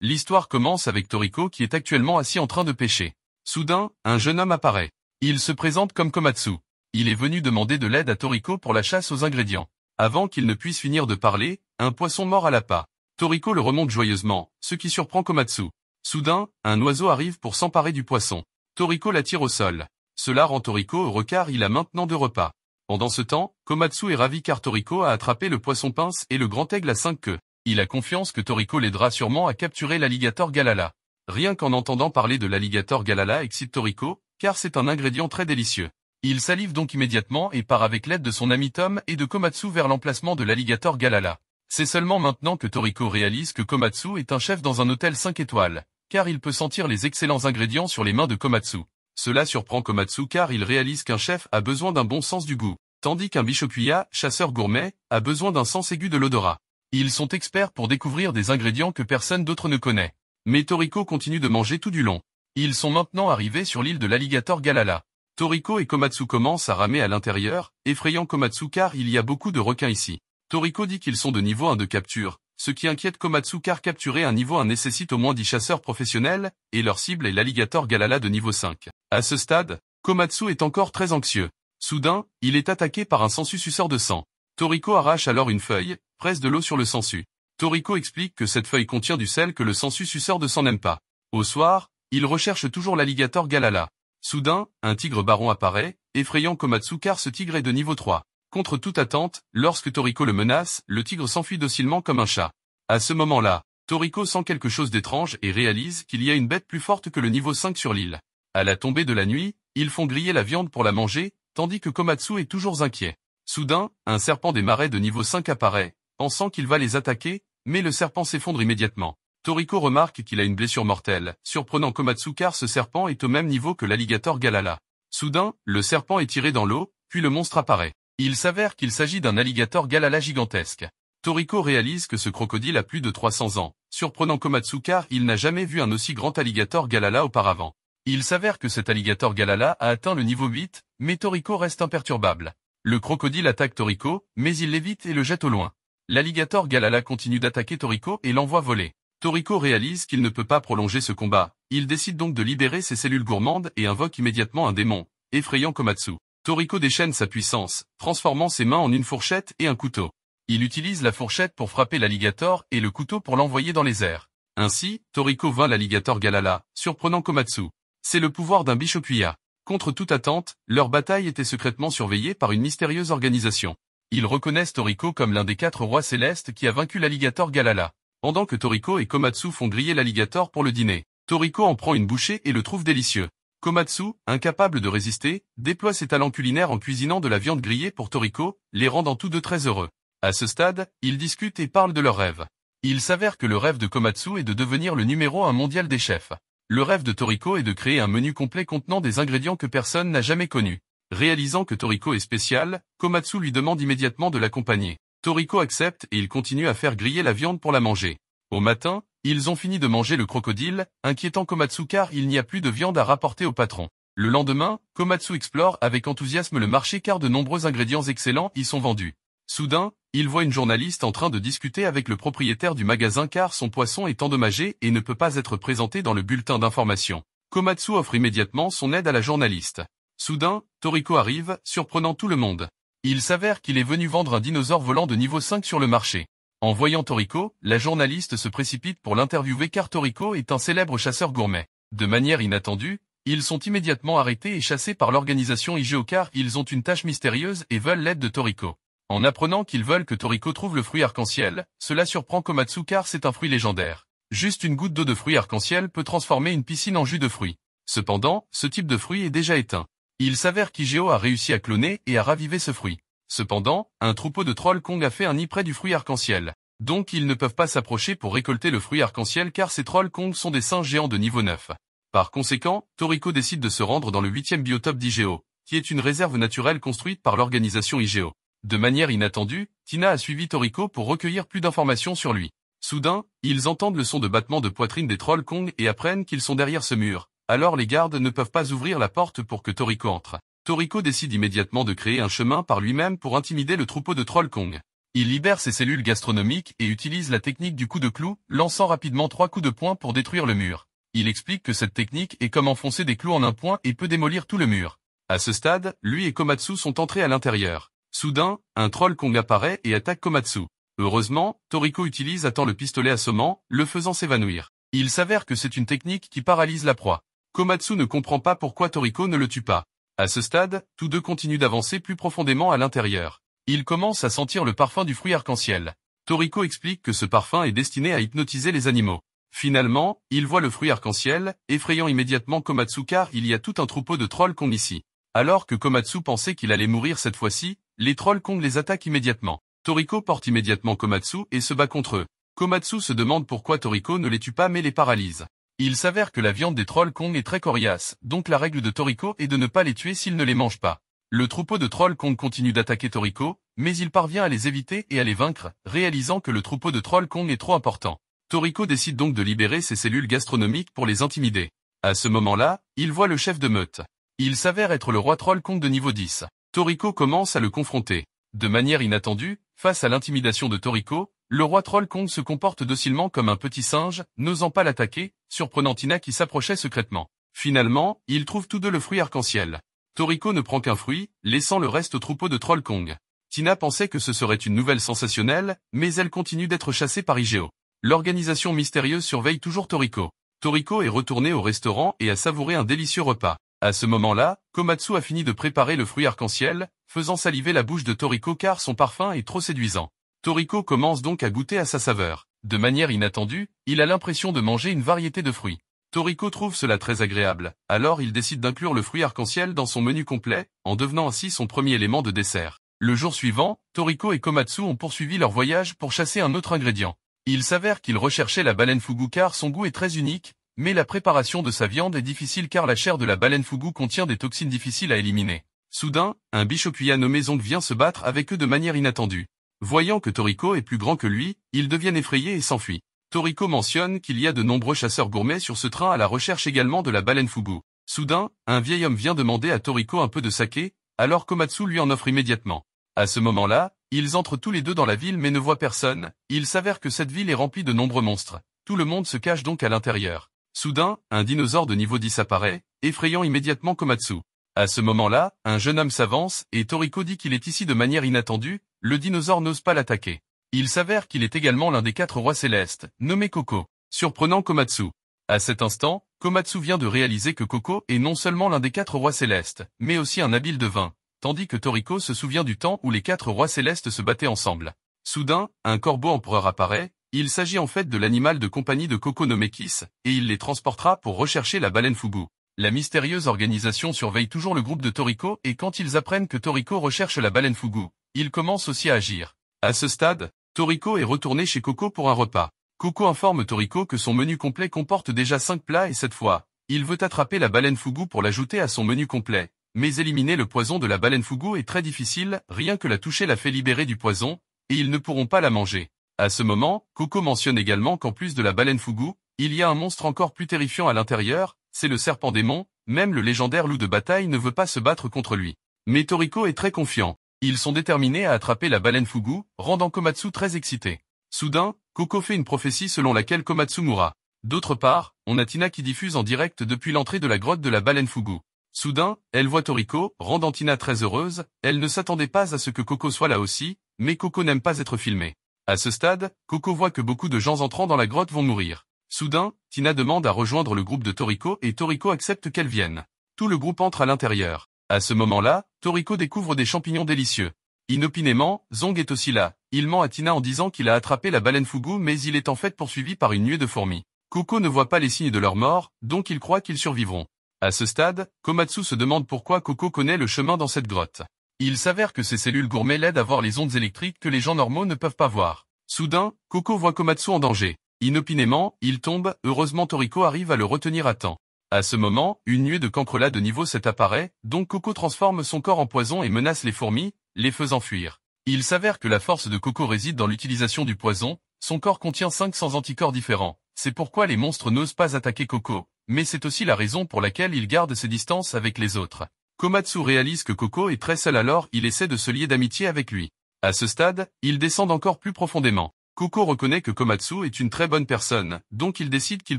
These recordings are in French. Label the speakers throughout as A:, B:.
A: L'histoire commence avec Toriko qui est actuellement assis en train de pêcher. Soudain, un jeune homme apparaît. Il se présente comme Komatsu. Il est venu demander de l'aide à Toriko pour la chasse aux ingrédients. Avant qu'il ne puisse finir de parler, un poisson mord à l'appât. Toriko le remonte joyeusement, ce qui surprend Komatsu. Soudain, un oiseau arrive pour s'emparer du poisson. Toriko l'attire au sol. Cela rend Toriko heureux car il a maintenant 2 repas. Pendant ce temps, Komatsu est ravi car Toriko a attrapé le poisson pince et le grand aigle à 5 queues. Il a confiance que Toriko l'aidera sûrement à capturer l'alligator Galala. Rien qu'en entendant parler de l'alligator Galala excite Toriko, car c'est un ingrédient très délicieux. Il salive donc immédiatement et part avec l'aide de son ami Tom et de Komatsu vers l'emplacement de l'alligator Galala. C'est seulement maintenant que Toriko réalise que Komatsu est un chef dans un hôtel 5 étoiles, car il peut sentir les excellents ingrédients sur les mains de Komatsu. Cela surprend Komatsu car il réalise qu'un chef a besoin d'un bon sens du goût, tandis qu'un Bishokuya, chasseur gourmet, a besoin d'un sens aigu de l'odorat. Ils sont experts pour découvrir des ingrédients que personne d'autre ne connaît. Mais Toriko continue de manger tout du long. Ils sont maintenant arrivés sur l'île de l'alligator Galala. Toriko et Komatsu commencent à ramer à l'intérieur, effrayant Komatsu car il y a beaucoup de requins ici. Toriko dit qu'ils sont de niveau 1 de capture, ce qui inquiète Komatsu car capturer un niveau 1 nécessite au moins 10 chasseurs professionnels, et leur cible est l'alligator Galala de niveau 5. À ce stade, Komatsu est encore très anxieux. Soudain, il est attaqué par un sensu suceur de sang. Toriko arrache alors une feuille, presse de l'eau sur le sensu. Toriko explique que cette feuille contient du sel que le sensu suceur de sang n'aime pas. Au soir, il recherche toujours l'alligator Galala. Soudain, un tigre baron apparaît, effrayant Komatsu car ce tigre est de niveau 3. Contre toute attente, lorsque Toriko le menace, le tigre s'enfuit docilement comme un chat. À ce moment-là, Toriko sent quelque chose d'étrange et réalise qu'il y a une bête plus forte que le niveau 5 sur l'île. À la tombée de la nuit, ils font griller la viande pour la manger, tandis que Komatsu est toujours inquiet. Soudain, un serpent des marais de niveau 5 apparaît, pensant qu'il va les attaquer, mais le serpent s'effondre immédiatement. Toriko remarque qu'il a une blessure mortelle, surprenant Komatsu car ce serpent est au même niveau que l'alligator Galala. Soudain, le serpent est tiré dans l'eau, puis le monstre apparaît. Il s'avère qu'il s'agit d'un alligator Galala gigantesque. Toriko réalise que ce crocodile a plus de 300 ans, surprenant Komatsu car il n'a jamais vu un aussi grand alligator Galala auparavant. Il s'avère que cet alligator Galala a atteint le niveau 8, mais Toriko reste imperturbable. Le crocodile attaque Toriko, mais il l'évite et le jette au loin. L'alligator Galala continue d'attaquer Toriko et l'envoie voler. Toriko réalise qu'il ne peut pas prolonger ce combat, il décide donc de libérer ses cellules gourmandes et invoque immédiatement un démon, effrayant Komatsu. Toriko déchaîne sa puissance, transformant ses mains en une fourchette et un couteau. Il utilise la fourchette pour frapper l'alligator et le couteau pour l'envoyer dans les airs. Ainsi, Toriko vainc l'alligator Galala, surprenant Komatsu. C'est le pouvoir d'un Bishokuya. Contre toute attente, leur bataille était secrètement surveillée par une mystérieuse organisation. Ils reconnaissent Toriko comme l'un des 4 rois célestes qui a vaincu l'alligator Galala. Pendant que Toriko et Komatsu font griller l'alligator pour le dîner, Toriko en prend une bouchée et le trouve délicieux. Komatsu, incapable de résister, déploie ses talents culinaires en cuisinant de la viande grillée pour Toriko, les rendant tous deux très heureux. À ce stade, ils discutent et parlent de leurs rêves. Il s'avère que le rêve de Komatsu est de devenir le numéro 1 mondial des chefs. Le rêve de Toriko est de créer un menu complet contenant des ingrédients que personne n'a jamais connus. Réalisant que Toriko est spécial, Komatsu lui demande immédiatement de l'accompagner. Toriko accepte et il continue à faire griller la viande pour la manger. Au matin, ils ont fini de manger le crocodile, inquiétant Komatsu car il n'y a plus de viande à rapporter au patron. Le lendemain, Komatsu explore avec enthousiasme le marché car de nombreux ingrédients excellents y sont vendus. Soudain, il voit une journaliste en train de discuter avec le propriétaire du magasin car son poisson est endommagé et ne peut pas être présenté dans le bulletin d'information. Komatsu offre immédiatement son aide à la journaliste. Soudain, Toriko arrive, surprenant tout le monde. Il s'avère qu'il est venu vendre un dinosaure volant de niveau 5 sur le marché. En voyant Toriko, la journaliste se précipite pour l'interviewer car Toriko est un célèbre chasseur gourmet. De manière inattendue, ils sont immédiatement arrêtés et chassés par l'organisation IGO car ils ont une tâche mystérieuse et veulent l'aide de Toriko. En apprenant qu'ils veulent que Toriko trouve le fruit arc-en-ciel, cela surprend Komatsu car c'est un fruit légendaire. Juste une goutte d'eau de fruit arc-en-ciel peut transformer une piscine en jus de fruits. Cependant, ce type de fruit est déjà éteint. Il s'avère qu'IGO a réussi à cloner et à raviver ce fruit. Cependant, un troupeau de trolls Kong a fait un nid près du fruit arc-en-ciel. Donc ils ne peuvent pas s'approcher pour récolter le fruit arc-en-ciel car ces trolls Kong sont des singes géants de niveau 9. Par conséquent, Toriko décide de se rendre dans le 8e biotope d'IGO, qui est une réserve naturelle construite par l'organisation IGO. De manière inattendue, Tina a suivi Toriko pour recueillir plus d'informations sur lui. Soudain, ils entendent le son de battement de poitrine des trolls Kong et apprennent qu'ils sont derrière ce mur. Alors les gardes ne peuvent pas ouvrir la porte pour que Toriko entre. Toriko décide immédiatement de créer un chemin par lui-même pour intimider le troupeau de trolls Kong. Il libère ses cellules gastronomiques et utilise la technique du coup de clou, lançant rapidement 3 coups de poing pour détruire le mur. Il explique que cette technique est comme enfoncer des clous en un point et peut démolir tout le mur. À ce stade, lui et Komatsu sont entrés à l'intérieur. Soudain, un troll Kong apparaît et attaque Komatsu. Heureusement, Toriko utilise à temps le pistolet assommant, le faisant s'évanouir. Il s'avère que c'est une technique qui paralyse la proie. Komatsu ne comprend pas pourquoi Toriko ne le tue pas. À ce stade, tous deux continuent d'avancer plus profondément à l'intérieur. Ils commencent à sentir le parfum du fruit arc-en-ciel. Toriko explique que ce parfum est destiné à hypnotiser les animaux. Finalement, il voit le fruit arc-en-ciel, effrayant immédiatement Komatsu car il y a tout un troupeau de trolls Kong ici. Alors que Komatsu pensait qu'il allait mourir cette fois-ci, les trolls Kong les attaquent immédiatement. Toriko porte immédiatement Komatsu et se bat contre eux. Komatsu se demande pourquoi Toriko ne les tue pas mais les paralyse. Il s'avère que la viande des trolls Kong est très coriace, donc la règle de Toriko est de ne pas les tuer s'ils ne les mangent pas. Le troupeau de trolls Kong continue d'attaquer Toriko, mais il parvient à les éviter et à les vaincre, réalisant que le troupeau de trolls Kong est trop important. Toriko décide donc de libérer ses cellules gastronomiques pour les intimider. À ce moment-là, il voit le chef de meute. Il s'avère être le roi troll Kong de niveau 10. Toriko commence à le confronter. De manière inattendue, face à l'intimidation de Toriko, le roi troll Kong se comporte docilement comme un petit singe, n'osant pas l'attaquer, surprenant Tina qui s'approchait secrètement. Finalement, ils trouvent tous deux le fruit arc-en-ciel. Toriko ne prend qu'un fruit, laissant le reste au troupeau de troll Kong. Tina pensait que ce serait une nouvelle sensationnelle, mais elle continue d'être chassée par Igeo. L'organisation mystérieuse surveille toujours Toriko. Toriko est retourné au restaurant et a savouré un délicieux repas. À ce moment-là, Komatsu a fini de préparer le fruit arc-en-ciel, faisant saliver la bouche de Toriko car son parfum est trop séduisant. Toriko commence donc à goûter à sa saveur. De manière inattendue, il a l'impression de manger une variété de fruits. Toriko trouve cela très agréable, alors il décide d'inclure le fruit arc-en-ciel dans son menu complet, en devenant ainsi son premier élément de dessert. Le jour suivant, Toriko et Komatsu ont poursuivi leur voyage pour chasser un autre ingrédient. Il s'avère qu'ils recherchaient la baleine fugu car son goût est très unique, mais la préparation de sa viande est difficile car la chair de la baleine fugu contient des toxines difficiles à éliminer. Soudain, un Bishokuya nommé Zong vient se battre avec eux de manière inattendue. Voyant que Toriko est plus grand que lui, ils deviennent effrayés et s'enfuient. Toriko mentionne qu'il y a de nombreux chasseurs gourmets sur ce train à la recherche également de la baleine fugu. Soudain, un vieil homme vient demander à Toriko un peu de saké, alors Komatsu lui en offre immédiatement. À ce moment-là, ils entrent tous les deux dans la ville mais ne voient personne, il s'avère que cette ville est remplie de nombreux monstres. Tout le monde se cache donc à l'intérieur. Soudain, un dinosaure de niveau 10 apparaît, effrayant immédiatement Komatsu. À ce moment-là, un jeune homme s'avance et Toriko dit qu'il est ici de manière inattendue, le dinosaure n'ose pas l'attaquer. Il s'avère qu'il est également l'un des 4 rois célestes, nommé Koko, surprenant Komatsu. À cet instant, Komatsu vient de réaliser que Koko est non seulement l'un des 4 rois célestes, mais aussi un habile devin, tandis que Toriko se souvient du temps où les 4 rois célestes se battaient ensemble. Soudain, un corbeau empereur apparaît, il s'agit en fait de l'animal de compagnie de Koko nommé Kiss, et il les transportera pour rechercher la baleine fugu. La mystérieuse organisation surveille toujours le groupe de Toriko et quand ils apprennent que Toriko recherche la baleine fugu, ils commencent aussi à agir. À ce stade, Toriko est retourné chez Koko pour un repas. Koko informe Toriko que son menu complet comporte déjà 5 plats et cette fois, il veut attraper la baleine fugu pour l'ajouter à son menu complet. Mais éliminer le poison de la baleine fugu est très difficile, rien que la toucher la fait libérer du poison, et ils ne pourront pas la manger. À ce moment, Koko mentionne également qu'en plus de la baleine fugu, il y a un monstre encore plus terrifiant à l'intérieur, c'est le serpent démon, même le légendaire loup de bataille ne veut pas se battre contre lui. Mais Toriko est très confiant. Ils sont déterminés à attraper la baleine fugu, rendant Komatsu très excité. Soudain, Koko fait une prophétie selon laquelle Komatsu mourra. D'autre part, on a Tina qui diffuse en direct depuis l'entrée de la grotte de la baleine fugu. Soudain, elle voit Toriko, rendant Tina très heureuse, elle ne s'attendait pas à ce que Koko soit là aussi, mais Koko n'aime pas être filmé. À ce stade, Koko voit que beaucoup de gens entrant dans la grotte vont mourir. Soudain, Tina demande à rejoindre le groupe de Toriko et Toriko accepte qu'elle vienne. Tout le groupe entre à l'intérieur. À ce moment-là, Toriko découvre des champignons délicieux. Inopinément, Zong est aussi là. Il ment à Tina en disant qu'il a attrapé la baleine fugu mais il est en fait poursuivi par une nuée de fourmis. Koko ne voit pas les signes de leur mort, donc il croit qu'ils survivront. À ce stade, Komatsu se demande pourquoi Koko connaît le chemin dans cette grotte. Il s'avère que ces cellules gourmets l'aident à voir les ondes électriques que les gens normaux ne peuvent pas voir. Soudain, Koko voit Komatsu en danger. Inopinément, il tombe, heureusement Toriko arrive à le retenir à temps. À ce moment, une nuée de cancrelats de niveau 7 apparaît, donc Koko transforme son corps en poison et menace les fourmis, les faisant fuir. Il s'avère que la force de Koko réside dans l'utilisation du poison, son corps contient 500 anticorps différents. C'est pourquoi les monstres n'osent pas attaquer Koko, mais c'est aussi la raison pour laquelle il garde ses distances avec les autres. Komatsu réalise que Koko est très seul alors il essaie de se lier d'amitié avec lui. À ce stade, ils descendent encore plus profondément. Koko reconnaît que Komatsu est une très bonne personne, donc il décide qu'il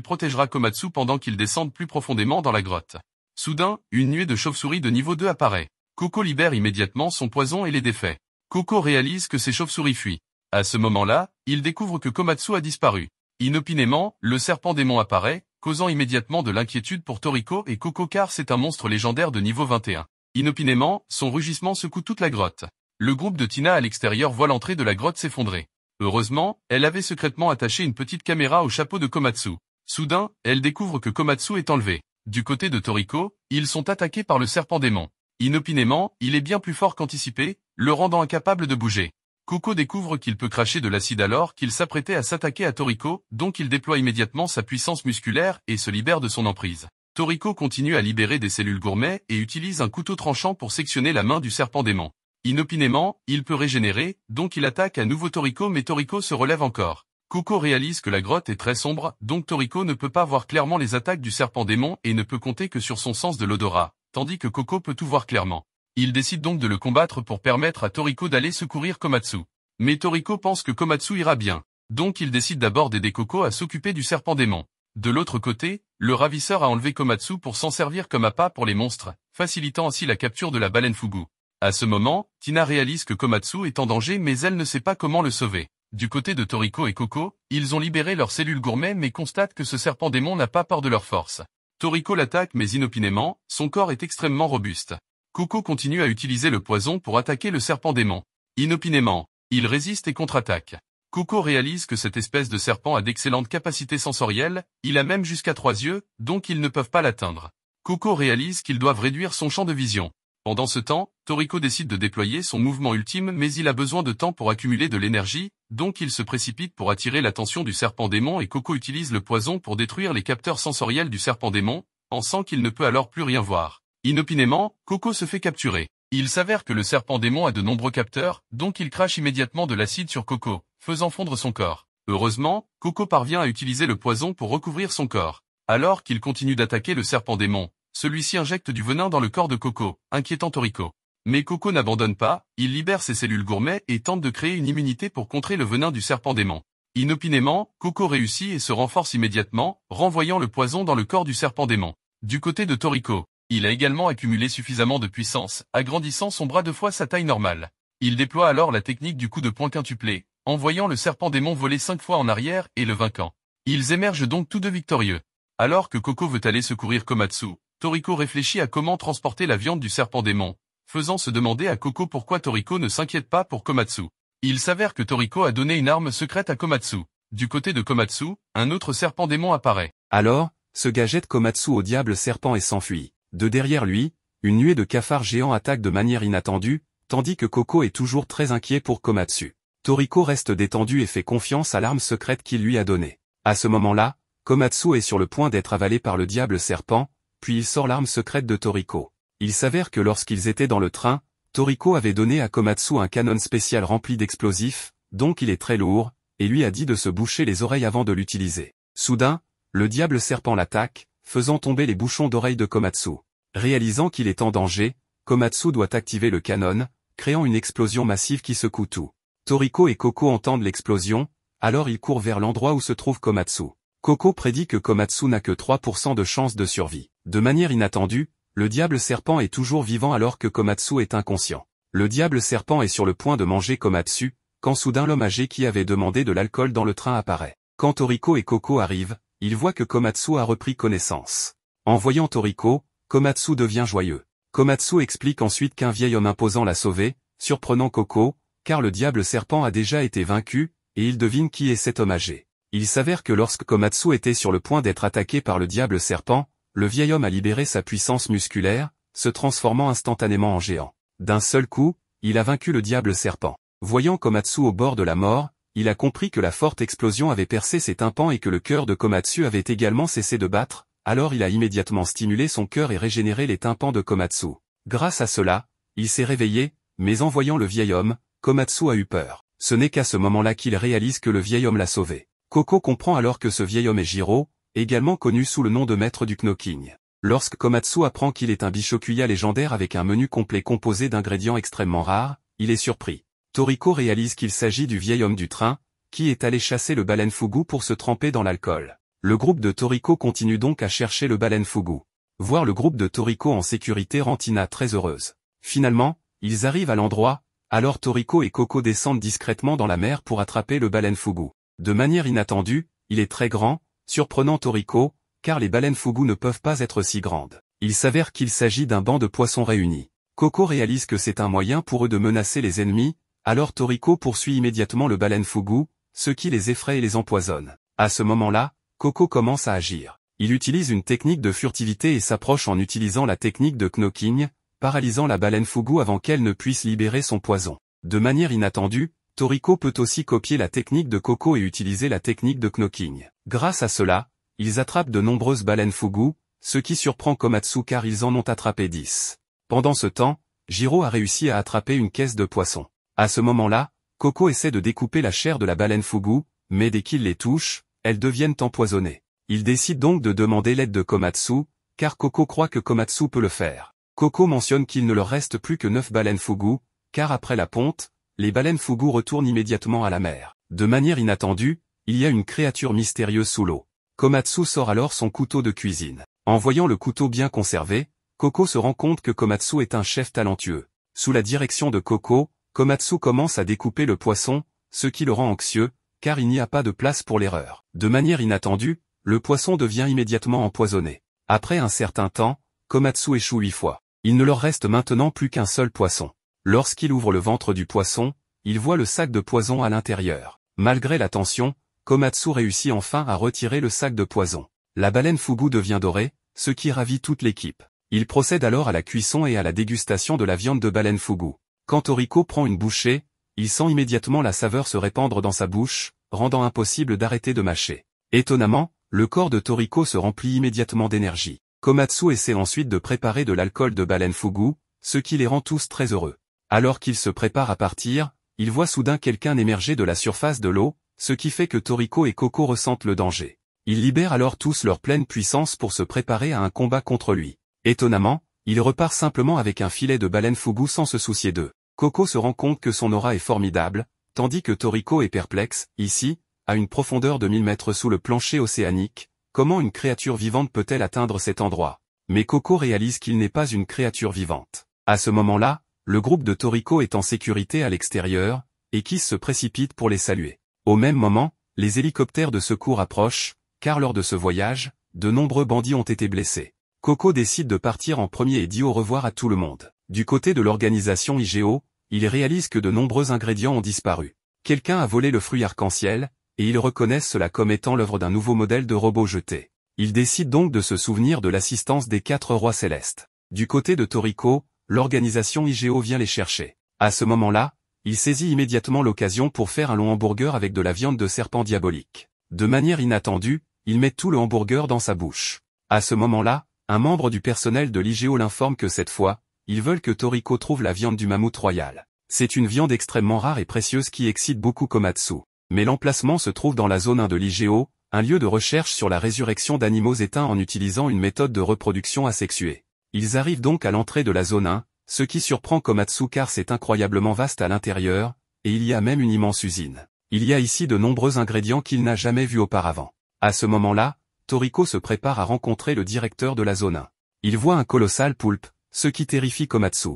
A: protégera Komatsu pendant qu'ils descendent plus profondément dans la grotte. Soudain, une nuée de chauves-souris de niveau 2 apparaît. Koko libère immédiatement son poison et les défait. Koko réalise que ces chauves-souris fuient. À ce moment-là, il découvre que Komatsu a disparu. Inopinément, le serpent démon apparaît, causant immédiatement de l'inquiétude pour Toriko et Koko car c'est un monstre légendaire de niveau 21. Inopinément, son rugissement secoue toute la grotte. Le groupe de Tina à l'extérieur voit l'entrée de la grotte s'effondrer. Heureusement, elle avait secrètement attaché une petite caméra au chapeau de Komatsu. Soudain, elle découvre que Komatsu est enlevé. Du côté de Toriko, ils sont attaqués par le serpent démon. Inopinément, il est bien plus fort qu'anticipé, le rendant incapable de bouger. Koko découvre qu'il peut cracher de l'acide alors qu'il s'apprêtait à s'attaquer à Toriko, donc il déploie immédiatement sa puissance musculaire et se libère de son emprise. Toriko continue à libérer des cellules gourmets et utilise un couteau tranchant pour sectionner la main du serpent démon. Inopinément, il peut régénérer, donc il attaque à nouveau Toriko mais Toriko se relève encore. Koko réalise que la grotte est très sombre, donc Toriko ne peut pas voir clairement les attaques du serpent démon et ne peut compter que sur son sens de l'odorat, tandis que Koko peut tout voir clairement. Il décide donc de le combattre pour permettre à Toriko d'aller secourir Komatsu. Mais Toriko pense que Komatsu ira bien, donc il décide d'abord d'aider Koko à s'occuper du serpent démon. De l'autre côté, le ravisseur a enlevé Komatsu pour s'en servir comme appât pour les monstres, facilitant ainsi la capture de la baleine Fugu. À ce moment, Tina réalise que Komatsu est en danger mais elle ne sait pas comment le sauver. Du côté de Toriko et Koko, ils ont libéré leurs cellules gourmets mais constatent que ce serpent démon n'a pas peur de leur force. Toriko l'attaque mais inopinément, son corps est extrêmement robuste. Koko continue à utiliser le poison pour attaquer le serpent démon. Inopinément, il résiste et contre-attaque. Koko réalise que cette espèce de serpent a d'excellentes capacités sensorielles, il a même jusqu'à 3 yeux, donc ils ne peuvent pas l'atteindre. Koko réalise qu'ils doivent réduire son champ de vision. Pendant ce temps, Toriko décide de déployer son mouvement ultime mais il a besoin de temps pour accumuler de l'énergie, donc il se précipite pour attirer l'attention du serpent démon et Koko utilise le poison pour détruire les capteurs sensoriels du serpent démon, pensant qu'il ne peut alors plus rien voir. Inopinément, Koko se fait capturer. Il s'avère que le serpent démon a de nombreux capteurs, donc il crache immédiatement de l'acide sur Koko, faisant fondre son corps. Heureusement, Koko parvient à utiliser le poison pour recouvrir son corps. Alors qu'il continue d'attaquer le serpent démon, celui-ci injecte du venin dans le corps de Koko, inquiétant Toriko. Mais Koko n'abandonne pas, il libère ses cellules gourmets et tente de créer une immunité pour contrer le venin du serpent démon. Inopinément, Koko réussit et se renforce immédiatement, renvoyant le poison dans le corps du serpent démon. Du côté de Toriko, il a également accumulé suffisamment de puissance, agrandissant son bras 2 fois sa taille normale. Il déploie alors la technique du coup de poing quintuplé, envoyant le serpent démon voler 5 fois en arrière et le vainquant. Ils émergent donc tous deux victorieux. Alors que Koko veut aller secourir Komatsu, Toriko réfléchit à comment transporter la viande du serpent démon, faisant se demander à Koko pourquoi Toriko ne s'inquiète pas pour Komatsu. Il s'avère que Toriko a donné une arme secrète à Komatsu. Du côté de Komatsu, un autre serpent démon apparaît.
B: Alors, ce gars jette Komatsu au diable serpent et s'enfuit. De derrière lui, une nuée de cafards géants attaque de manière inattendue, tandis que Koko est toujours très inquiet pour Komatsu. Toriko reste détendu et fait confiance à l'arme secrète qu'il lui a donnée. À ce moment-là, Komatsu est sur le point d'être avalé par le diable serpent, puis il sort l'arme secrète de Toriko. Il s'avère que lorsqu'ils étaient dans le train, Toriko avait donné à Komatsu un canon spécial rempli d'explosifs, donc il est très lourd, et lui a dit de se boucher les oreilles avant de l'utiliser. Soudain, le diable serpent l'attaque, faisant tomber les bouchons d'oreilles de Komatsu. Réalisant qu'il est en danger, Komatsu doit activer le canon, créant une explosion massive qui secoue tout. Toriko et Koko entendent l'explosion, alors ils courent vers l'endroit où se trouve Komatsu. Koko prédit que Komatsu n'a que 3% de chance de survie. De manière inattendue, le diable serpent est toujours vivant alors que Komatsu est inconscient. Le diable serpent est sur le point de manger Komatsu, quand soudain l'homme âgé qui avait demandé de l'alcool dans le train apparaît. Quand Toriko et Koko arrivent, ils voient que Komatsu a repris connaissance. En voyant Toriko, Komatsu devient joyeux. Komatsu explique ensuite qu'un vieil homme imposant l'a sauvé, surprenant Koko, car le diable serpent a déjà été vaincu, et il devine qui est cet homme âgé. Il s'avère que lorsque Komatsu était sur le point d'être attaqué par le diable serpent, le vieil homme a libéré sa puissance musculaire, se transformant instantanément en géant. D'un seul coup, il a vaincu le diable serpent. Voyant Komatsu au bord de la mort, il a compris que la forte explosion avait percé ses tympans et que le cœur de Komatsu avait également cessé de battre, alors il a immédiatement stimulé son cœur et régénéré les tympans de Komatsu. Grâce à cela, il s'est réveillé, mais en voyant le vieil homme, Komatsu a eu peur. Ce n'est qu'à ce moment-là qu'il réalise que le vieil homme l'a sauvé. Koko comprend alors que ce vieil homme est Jiro, également connu sous le nom de maître du Knoking. Lorsque Komatsu apprend qu'il est un Bishokuya légendaire avec un menu complet composé d'ingrédients extrêmement rares, il est surpris. Toriko réalise qu'il s'agit du vieil homme du train, qui est allé chasser le baleine Fugu pour se tremper dans l'alcool. Le groupe de Toriko continue donc à chercher le baleine Fugu. Voir le groupe de Toriko en sécurité rend Tina très heureuse. Finalement, ils arrivent à l'endroit, alors Toriko et Coco descendent discrètement dans la mer pour attraper le baleine Fugu. De manière inattendue, il est très grand, surprenant Toriko, car les baleines Fugu ne peuvent pas être si grandes. Il s'avère qu'il s'agit d'un banc de poissons réunis. Coco réalise que c'est un moyen pour eux de menacer les ennemis, alors Toriko poursuit immédiatement le baleine Fugu, ce qui les effraie et les empoisonne. À ce moment-là, Coco commence à agir. Il utilise une technique de furtivité et s'approche en utilisant la technique de knocking, paralysant la baleine Fugu avant qu'elle ne puisse libérer son poison. De manière inattendue, Toriko peut aussi copier la technique de Coco et utiliser la technique de knocking. Grâce à cela, ils attrapent de nombreuses baleines Fugu, ce qui surprend Komatsu car ils en ont attrapé 10. Pendant ce temps, Jiro a réussi à attraper une caisse de poissons. À ce moment-là, Coco essaie de découper la chair de la baleine Fugu, mais dès qu'il les touche, elles deviennent empoisonnées. Il décide donc de demander l'aide de Komatsu, car Coco croit que Komatsu peut le faire. Coco mentionne qu'il ne leur reste plus que 9 baleines Fugu, car après la ponte, les baleines Fugu retournent immédiatement à la mer. De manière inattendue, il y a une créature mystérieuse sous l'eau. Komatsu sort alors son couteau de cuisine. En voyant le couteau bien conservé, Coco se rend compte que Komatsu est un chef talentueux. Sous la direction de Coco, Komatsu commence à découper le poisson, ce qui le rend anxieux, car il n'y a pas de place pour l'erreur. De manière inattendue, le poisson devient immédiatement empoisonné. Après un certain temps, Komatsu échoue 8 fois. Il ne leur reste maintenant plus qu'un seul poisson. Lorsqu'il ouvre le ventre du poisson, il voit le sac de poison à l'intérieur. Malgré la tension, Komatsu réussit enfin à retirer le sac de poison. La baleine Fugu devient dorée, ce qui ravit toute l'équipe. Il procède alors à la cuisson et à la dégustation de la viande de baleine Fugu. Quand Toriko prend une bouchée, il sent immédiatement la saveur se répandre dans sa bouche, rendant impossible d'arrêter de mâcher. Étonnamment, le corps de Toriko se remplit immédiatement d'énergie. Komatsu essaie ensuite de préparer de l'alcool de baleine Fugu, ce qui les rend tous très heureux. Alors qu'il se prépare à partir, il voit soudain quelqu'un émerger de la surface de l'eau, ce qui fait que Toriko et Coco ressentent le danger. Ils libèrent alors tous leur pleine puissance pour se préparer à un combat contre lui. Étonnamment, il repart simplement avec un filet de baleine Fugu sans se soucier d'eux. Coco se rend compte que son aura est formidable, tandis que Toriko est perplexe. Ici, à une profondeur de 1000 mètres sous le plancher océanique, comment une créature vivante peut-elle atteindre cet endroit? Mais Coco réalise qu'il n'est pas une créature vivante. À ce moment-là, le groupe de Toriko est en sécurité à l'extérieur, et Kiss se précipite pour les saluer. Au même moment, les hélicoptères de secours approchent, car lors de ce voyage, de nombreux bandits ont été blessés. Coco décide de partir en premier et dit au revoir à tout le monde. Du côté de l'organisation IGO, ils réalisent que de nombreux ingrédients ont disparu. Quelqu'un a volé le fruit arc-en-ciel, et ils reconnaissent cela comme étant l'œuvre d'un nouveau modèle de robot jeté. Ils décident donc de se souvenir de l'assistance des 4 rois célestes. Du côté de Toriko, l'organisation IGO vient les chercher. À ce moment-là, il saisit immédiatement l'occasion pour faire un long hamburger avec de la viande de serpent diabolique. De manière inattendue, il met tout le hamburger dans sa bouche. À ce moment-là, un membre du personnel de l'IGO l'informe que cette fois, ils veulent que Toriko trouve la viande du mammouth royal. C'est une viande extrêmement rare et précieuse qui excite beaucoup Komatsu. Mais l'emplacement se trouve dans la zone 1 de l'IGO, un lieu de recherche sur la résurrection d'animaux éteints en utilisant une méthode de reproduction asexuée. Ils arrivent donc à l'entrée de la zone 1, ce qui surprend Komatsu car c'est incroyablement vaste à l'intérieur, et il y a même une immense usine. Il y a ici de nombreux ingrédients qu'il n'a jamais vus auparavant. À ce moment-là, Toriko se prépare à rencontrer le directeur de la zone 1. Il voit un colossal poulpe, ce qui terrifie Komatsu.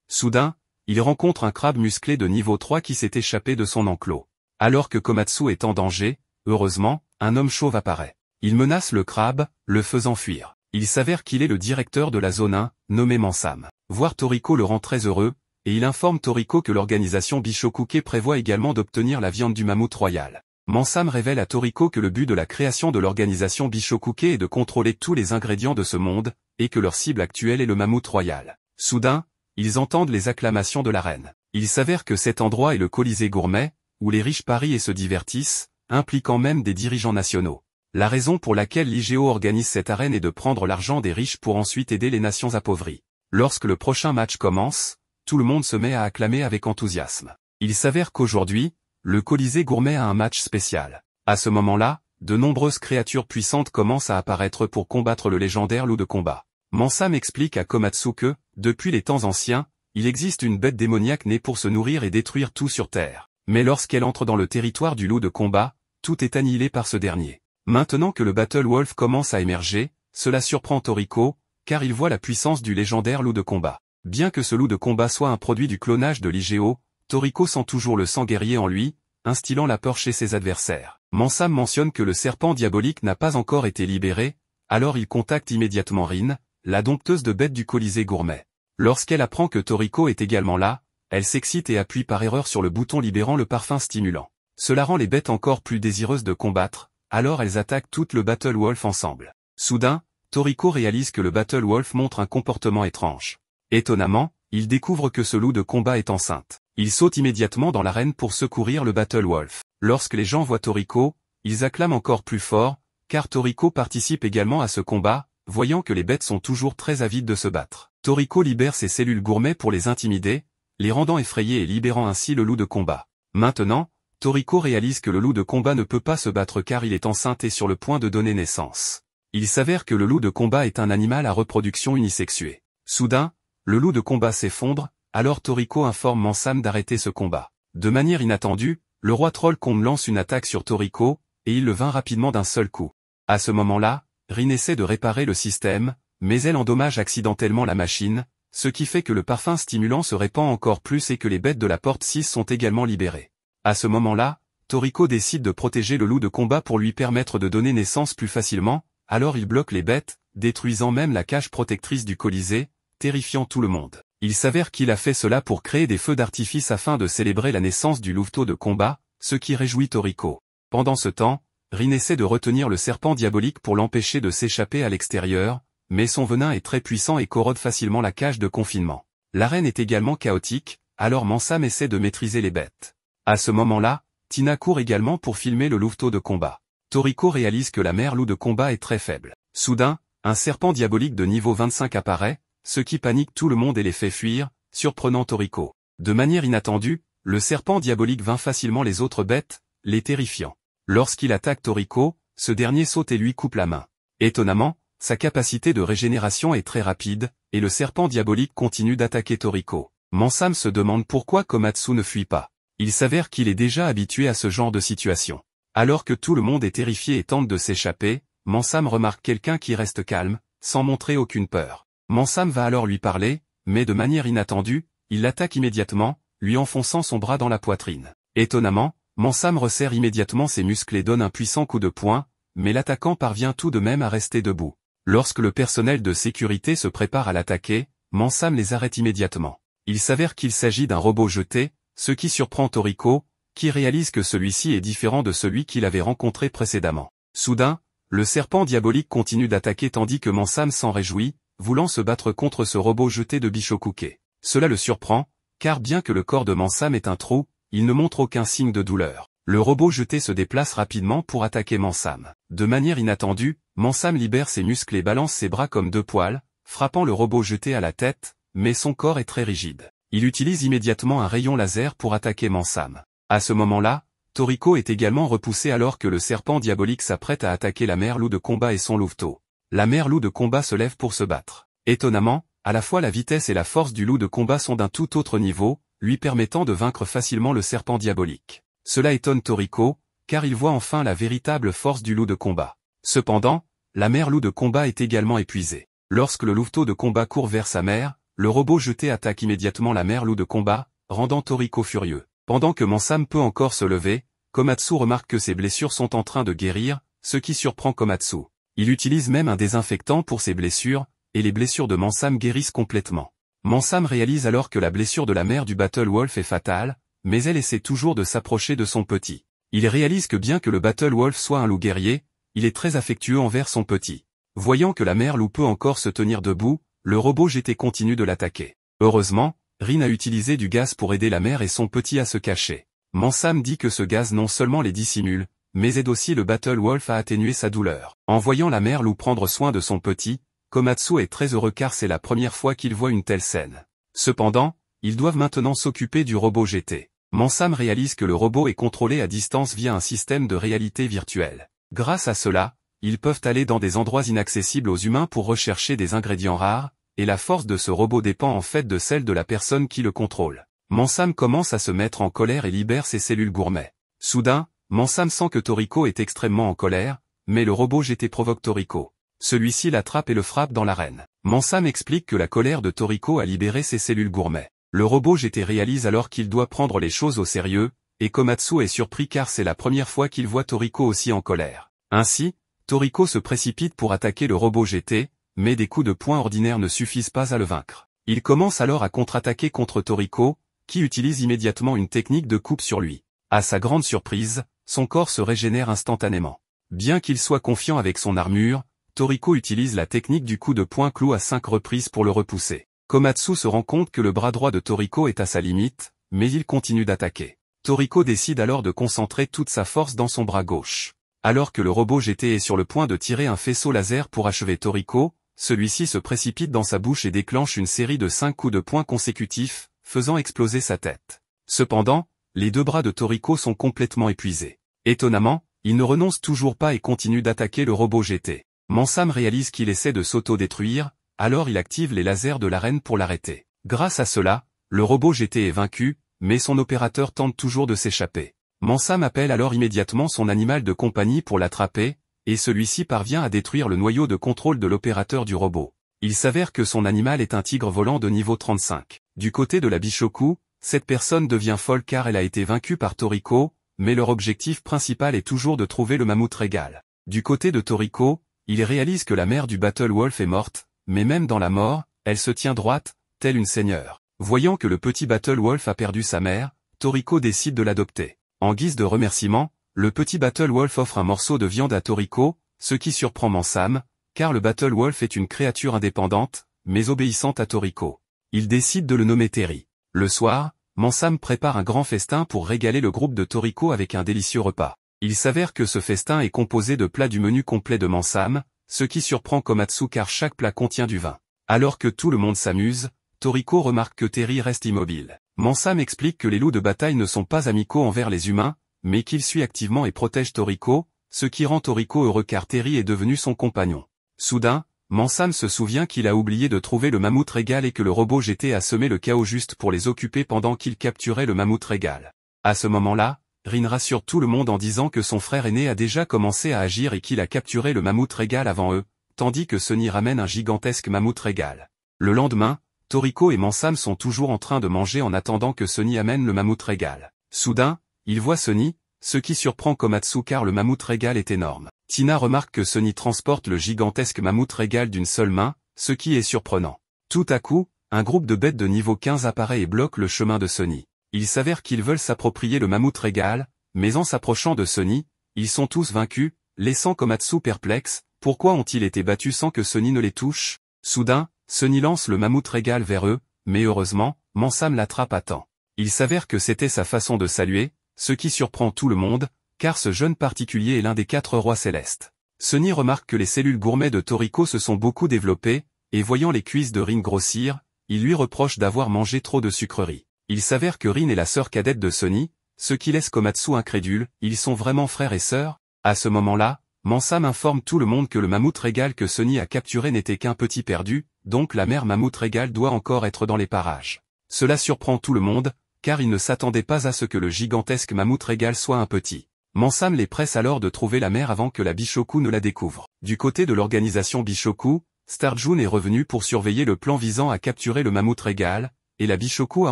B: Soudain, il rencontre un crabe musclé de niveau 3 qui s'est échappé de son enclos. Alors que Komatsu est en danger, heureusement, un homme chauve apparaît. Il menace le crabe, le faisant fuir. Il s'avère qu'il est le directeur de la zone 1, nommé Mansam. Voir Toriko le rend très heureux, et il informe Toriko que l'organisation Bishokuke prévoit également d'obtenir la viande du mammouth royal. Mansam révèle à Toriko que le but de la création de l'organisation Bishokuke est de contrôler tous les ingrédients de ce monde, et que leur cible actuelle est le mammouth royal. Soudain, ils entendent les acclamations de la reine. Il s'avère que cet endroit est le Colisée gourmet, où les riches parient et se divertissent, impliquant même des dirigeants nationaux. La raison pour laquelle l'IGO organise cette arène est de prendre l'argent des riches pour ensuite aider les nations appauvries. Lorsque le prochain match commence, tout le monde se met à acclamer avec enthousiasme. Il s'avère qu'aujourd'hui, le Colisée gourmet a un match spécial. À ce moment-là, de nombreuses créatures puissantes commencent à apparaître pour combattre le légendaire loup de combat. Mansam explique à Komatsu que, depuis les temps anciens, il existe une bête démoniaque née pour se nourrir et détruire tout sur Terre. Mais lorsqu'elle entre dans le territoire du loup de combat, tout est annihilé par ce dernier. Maintenant que le Battle Wolf commence à émerger, cela surprend Toriko, car il voit la puissance du légendaire loup de combat. Bien que ce loup de combat soit un produit du clonage de l'IGO, Toriko sent toujours le sang guerrier en lui, instillant la peur chez ses adversaires. Mansam mentionne que le serpent diabolique n'a pas encore été libéré, alors il contacte immédiatement Rin, la dompteuse de bêtes du Colisée gourmet. Lorsqu'elle apprend que Toriko est également là, elle s'excite et appuie par erreur sur le bouton libérant le parfum stimulant. Cela rend les bêtes encore plus désireuses de combattre, alors elles attaquent toutes le Battle Wolf ensemble. Soudain, Toriko réalise que le Battle Wolf montre un comportement étrange. Étonnamment, il découvre que ce loup de combat est enceinte. Il saute immédiatement dans l'arène pour secourir le Battle Wolf. Lorsque les gens voient Toriko, ils acclament encore plus fort, car Toriko participe également à ce combat, voyant que les bêtes sont toujours très avides de se battre. Toriko libère ses cellules gourmets pour les intimider, les rendant effrayés et libérant ainsi le loup de combat. Maintenant, Toriko réalise que le loup de combat ne peut pas se battre car il est enceinte et sur le point de donner naissance. Il s'avère que le loup de combat est un animal à reproduction unisexuée. Soudain, le loup de combat s'effondre, alors Toriko informe Mansam d'arrêter ce combat. De manière inattendue, le roi troll Combe lance une attaque sur Toriko, et il le vainc rapidement d'un seul coup. À ce moment-là, Rin essaie de réparer le système, mais elle endommage accidentellement la machine, ce qui fait que le parfum stimulant se répand encore plus et que les bêtes de la porte 6 sont également libérées. À ce moment-là, Toriko décide de protéger le loup de combat pour lui permettre de donner naissance plus facilement, alors il bloque les bêtes, détruisant même la cage protectrice du Colisée, terrifiant tout le monde. Il s'avère qu'il a fait cela pour créer des feux d'artifice afin de célébrer la naissance du louveteau de combat, ce qui réjouit Toriko. Pendant ce temps, Rin essaie de retenir le serpent diabolique pour l'empêcher de s'échapper à l'extérieur, mais son venin est très puissant et corrode facilement la cage de confinement. L'arène est également chaotique, alors Mansam essaie de maîtriser les bêtes. À ce moment-là, Tina court également pour filmer le louveteau de combat. Toriko réalise que la mère loup de combat est très faible. Soudain, un serpent diabolique de niveau 25 apparaît, ce qui panique tout le monde et les fait fuir, surprenant Toriko. De manière inattendue, le serpent diabolique vainc facilement les autres bêtes, les terrifiant. Lorsqu'il attaque Toriko, ce dernier saute et lui coupe la main. Étonnamment, sa capacité de régénération est très rapide, et le serpent diabolique continue d'attaquer Toriko. Mansam se demande pourquoi Komatsu ne fuit pas. Il s'avère qu'il est déjà habitué à ce genre de situation. Alors que tout le monde est terrifié et tente de s'échapper, Mansam remarque quelqu'un qui reste calme, sans montrer aucune peur. Mansam va alors lui parler, mais de manière inattendue, il l'attaque immédiatement, lui enfonçant son bras dans la poitrine. Étonnamment, Mansam resserre immédiatement ses muscles et donne un puissant coup de poing, mais l'attaquant parvient tout de même à rester debout. Lorsque le personnel de sécurité se prépare à l'attaquer, Mansam les arrête immédiatement. Il s'avère qu'il s'agit d'un robot jeté, ce qui surprend Toriko, qui réalise que celui-ci est différent de celui qu'il avait rencontré précédemment. Soudain, le serpent diabolique continue d'attaquer tandis que Mansam s'en réjouit, voulant se battre contre ce robot jeté de Bishokuke. Cela le surprend, car bien que le corps de Mansam est un trou, il ne montre aucun signe de douleur. Le robot jeté se déplace rapidement pour attaquer Mansam. De manière inattendue, Mansam libère ses muscles et balance ses bras comme deux poils, frappant le robot jeté à la tête, mais son corps est très rigide. Il utilise immédiatement un rayon laser pour attaquer Mansam. À ce moment-là, Toriko est également repoussé alors que le serpent diabolique s'apprête à attaquer la mère loup de combat et son louveteau. La mère loup de combat se lève pour se battre. Étonnamment, à la fois la vitesse et la force du loup de combat sont d'un tout autre niveau, lui permettant de vaincre facilement le serpent diabolique. Cela étonne Toriko, car il voit enfin la véritable force du loup de combat. Cependant, la mère loup de combat est également épuisée. Lorsque le louveteau de combat court vers sa mère, le robot jeté attaque immédiatement la mère loup de combat, rendant Toriko furieux. Pendant que Mansam peut encore se lever, Komatsu remarque que ses blessures sont en train de guérir, ce qui surprend Komatsu. Il utilise même un désinfectant pour ses blessures, et les blessures de Mansam guérissent complètement. Mansam réalise alors que la blessure de la mère du Battle Wolf est fatale, mais elle essaie toujours de s'approcher de son petit. Il réalise que bien que le Battle Wolf soit un loup guerrier, il est très affectueux envers son petit. Voyant que la mère loup peut encore se tenir debout, le robot jeté continue de l'attaquer. Heureusement, Rin a utilisé du gaz pour aider la mère et son petit à se cacher. Mansam dit que ce gaz non seulement les dissimule, mais aide aussi le Battle Wolf à atténuer sa douleur. En voyant la mère loup prendre soin de son petit, Komatsu est très heureux car c'est la première fois qu'il voit une telle scène. Cependant, ils doivent maintenant s'occuper du robot jeté. Mansam réalise que le robot est contrôlé à distance via un système de réalité virtuelle. Grâce à cela, ils peuvent aller dans des endroits inaccessibles aux humains pour rechercher des ingrédients rares, et la force de ce robot dépend en fait de celle de la personne qui le contrôle. Mansam commence à se mettre en colère et libère ses cellules gourmet. Soudain, Mansam sent que Toriko est extrêmement en colère, mais le robot GT provoque Toriko. Celui-ci l'attrape et le frappe dans l'arène. Mansam explique que la colère de Toriko a libéré ses cellules gourmet. Le robot GT réalise alors qu'il doit prendre les choses au sérieux, et Komatsu est surpris car c'est la première fois qu'il voit Toriko aussi en colère. Ainsi, Toriko se précipite pour attaquer le robot GT, mais des coups de poing ordinaires ne suffisent pas à le vaincre. Il commence alors à contre-attaquer contre Toriko, qui utilise immédiatement une technique de coupe sur lui. À sa grande surprise, son corps se régénère instantanément. Bien qu'il soit confiant avec son armure, Toriko utilise la technique du coup de poing clou à 5 reprises pour le repousser. Komatsu se rend compte que le bras droit de Toriko est à sa limite, mais il continue d'attaquer. Toriko décide alors de concentrer toute sa force dans son bras gauche. Alors que le robot GT est sur le point de tirer un faisceau laser pour achever Toriko, celui-ci se précipite dans sa bouche et déclenche une série de 5 coups de poing consécutifs, faisant exploser sa tête. Cependant, les 2 bras de Toriko sont complètement épuisés. Étonnamment, il ne renonce toujours pas et continue d'attaquer le robot GT. Mansam réalise qu'il essaie de s'auto-détruire, alors il active les lasers de l'arène pour l'arrêter. Grâce à cela, le robot GT est vaincu, mais son opérateur tente toujours de s'échapper. Mansam appelle alors immédiatement son animal de compagnie pour l'attraper, et celui-ci parvient à détruire le noyau de contrôle de l'opérateur du robot. Il s'avère que son animal est un tigre volant de niveau 35. Du côté de la Bishoku, cette personne devient folle car elle a été vaincue par Toriko, mais leur objectif principal est toujours de trouver le mammouth régal. Du côté de Toriko, il réalise que la mère du Battle Wolf est morte, mais même dans la mort, elle se tient droite, telle une seigneur. Voyant que le petit Battle Wolf a perdu sa mère, Toriko décide de l'adopter. En guise de remerciement, le petit Battle Wolf offre un morceau de viande à Toriko, ce qui surprend Mansam, car le Battle Wolf est une créature indépendante, mais obéissante à Toriko. Il décide de le nommer Terry. Le soir, Mansam prépare un grand festin pour régaler le groupe de Toriko avec un délicieux repas. Il s'avère que ce festin est composé de plats du menu complet de Mansam, ce qui surprend Komatsu car chaque plat contient du vin. Alors que tout le monde s'amuse, Toriko remarque que Terry reste immobile. Mansam explique que les loups de bataille ne sont pas amicaux envers les humains, mais qu'il suit activement et protège Toriko, ce qui rend Toriko heureux car Terry est devenu son compagnon. Soudain, Mansam se souvient qu'il a oublié de trouver le mammouth régal et que le robot GT a semé le chaos juste pour les occuper pendant qu'il capturait le mammouth régal. À ce moment-là, Rin rassure tout le monde en disant que son frère aîné a déjà commencé à agir et qu'il a capturé le mammouth régal avant eux, tandis que Sunny ramène un gigantesque mammouth régal. Le lendemain, Toriko et Mansam sont toujours en train de manger en attendant que Sunny amène le mammouth régal. Soudain, il voit Sunny, ce qui surprend Komatsu car le mammouth régal est énorme. Tina remarque que Sunny transporte le gigantesque mammouth régal d'une seule main, ce qui est surprenant. Tout à coup, un groupe de bêtes de niveau 15 apparaît et bloque le chemin de Sunny. Il s'avère qu'ils veulent s'approprier le mammouth régal, mais en s'approchant de Sunny, ils sont tous vaincus, laissant Komatsu perplexe. Pourquoi ont-ils été battus sans que Sunny ne les touche? Soudain, Sunny lance le mammouth régal vers eux, mais heureusement, Mansam l'attrape à temps. Il s'avère que c'était sa façon de saluer, ce qui surprend tout le monde, car ce jeune particulier est l'un des 4 rois célestes. Sunny remarque que les cellules gourmets de Toriko se sont beaucoup développées, et voyant les cuisses de Rin grossir, il lui reproche d'avoir mangé trop de sucreries. Il s'avère que Rin est la sœur cadette de Sunny, ce qui laisse Komatsu incrédule, ils sont vraiment frères et sœurs? À ce moment-là, Mansam informe tout le monde que le mammouth régal que Sunny a capturé n'était qu'un petit perdu, donc la mère mammouth régal doit encore être dans les parages. Cela surprend tout le monde, car il ne s'attendait pas à ce que le gigantesque mammouth régal soit un petit. Mansam les presse alors de trouver la mère avant que la Bishoku ne la découvre. Du côté de l'organisation Bishoku, Starjun est revenu pour surveiller le plan visant à capturer le mammouth régal, et la Bishoku a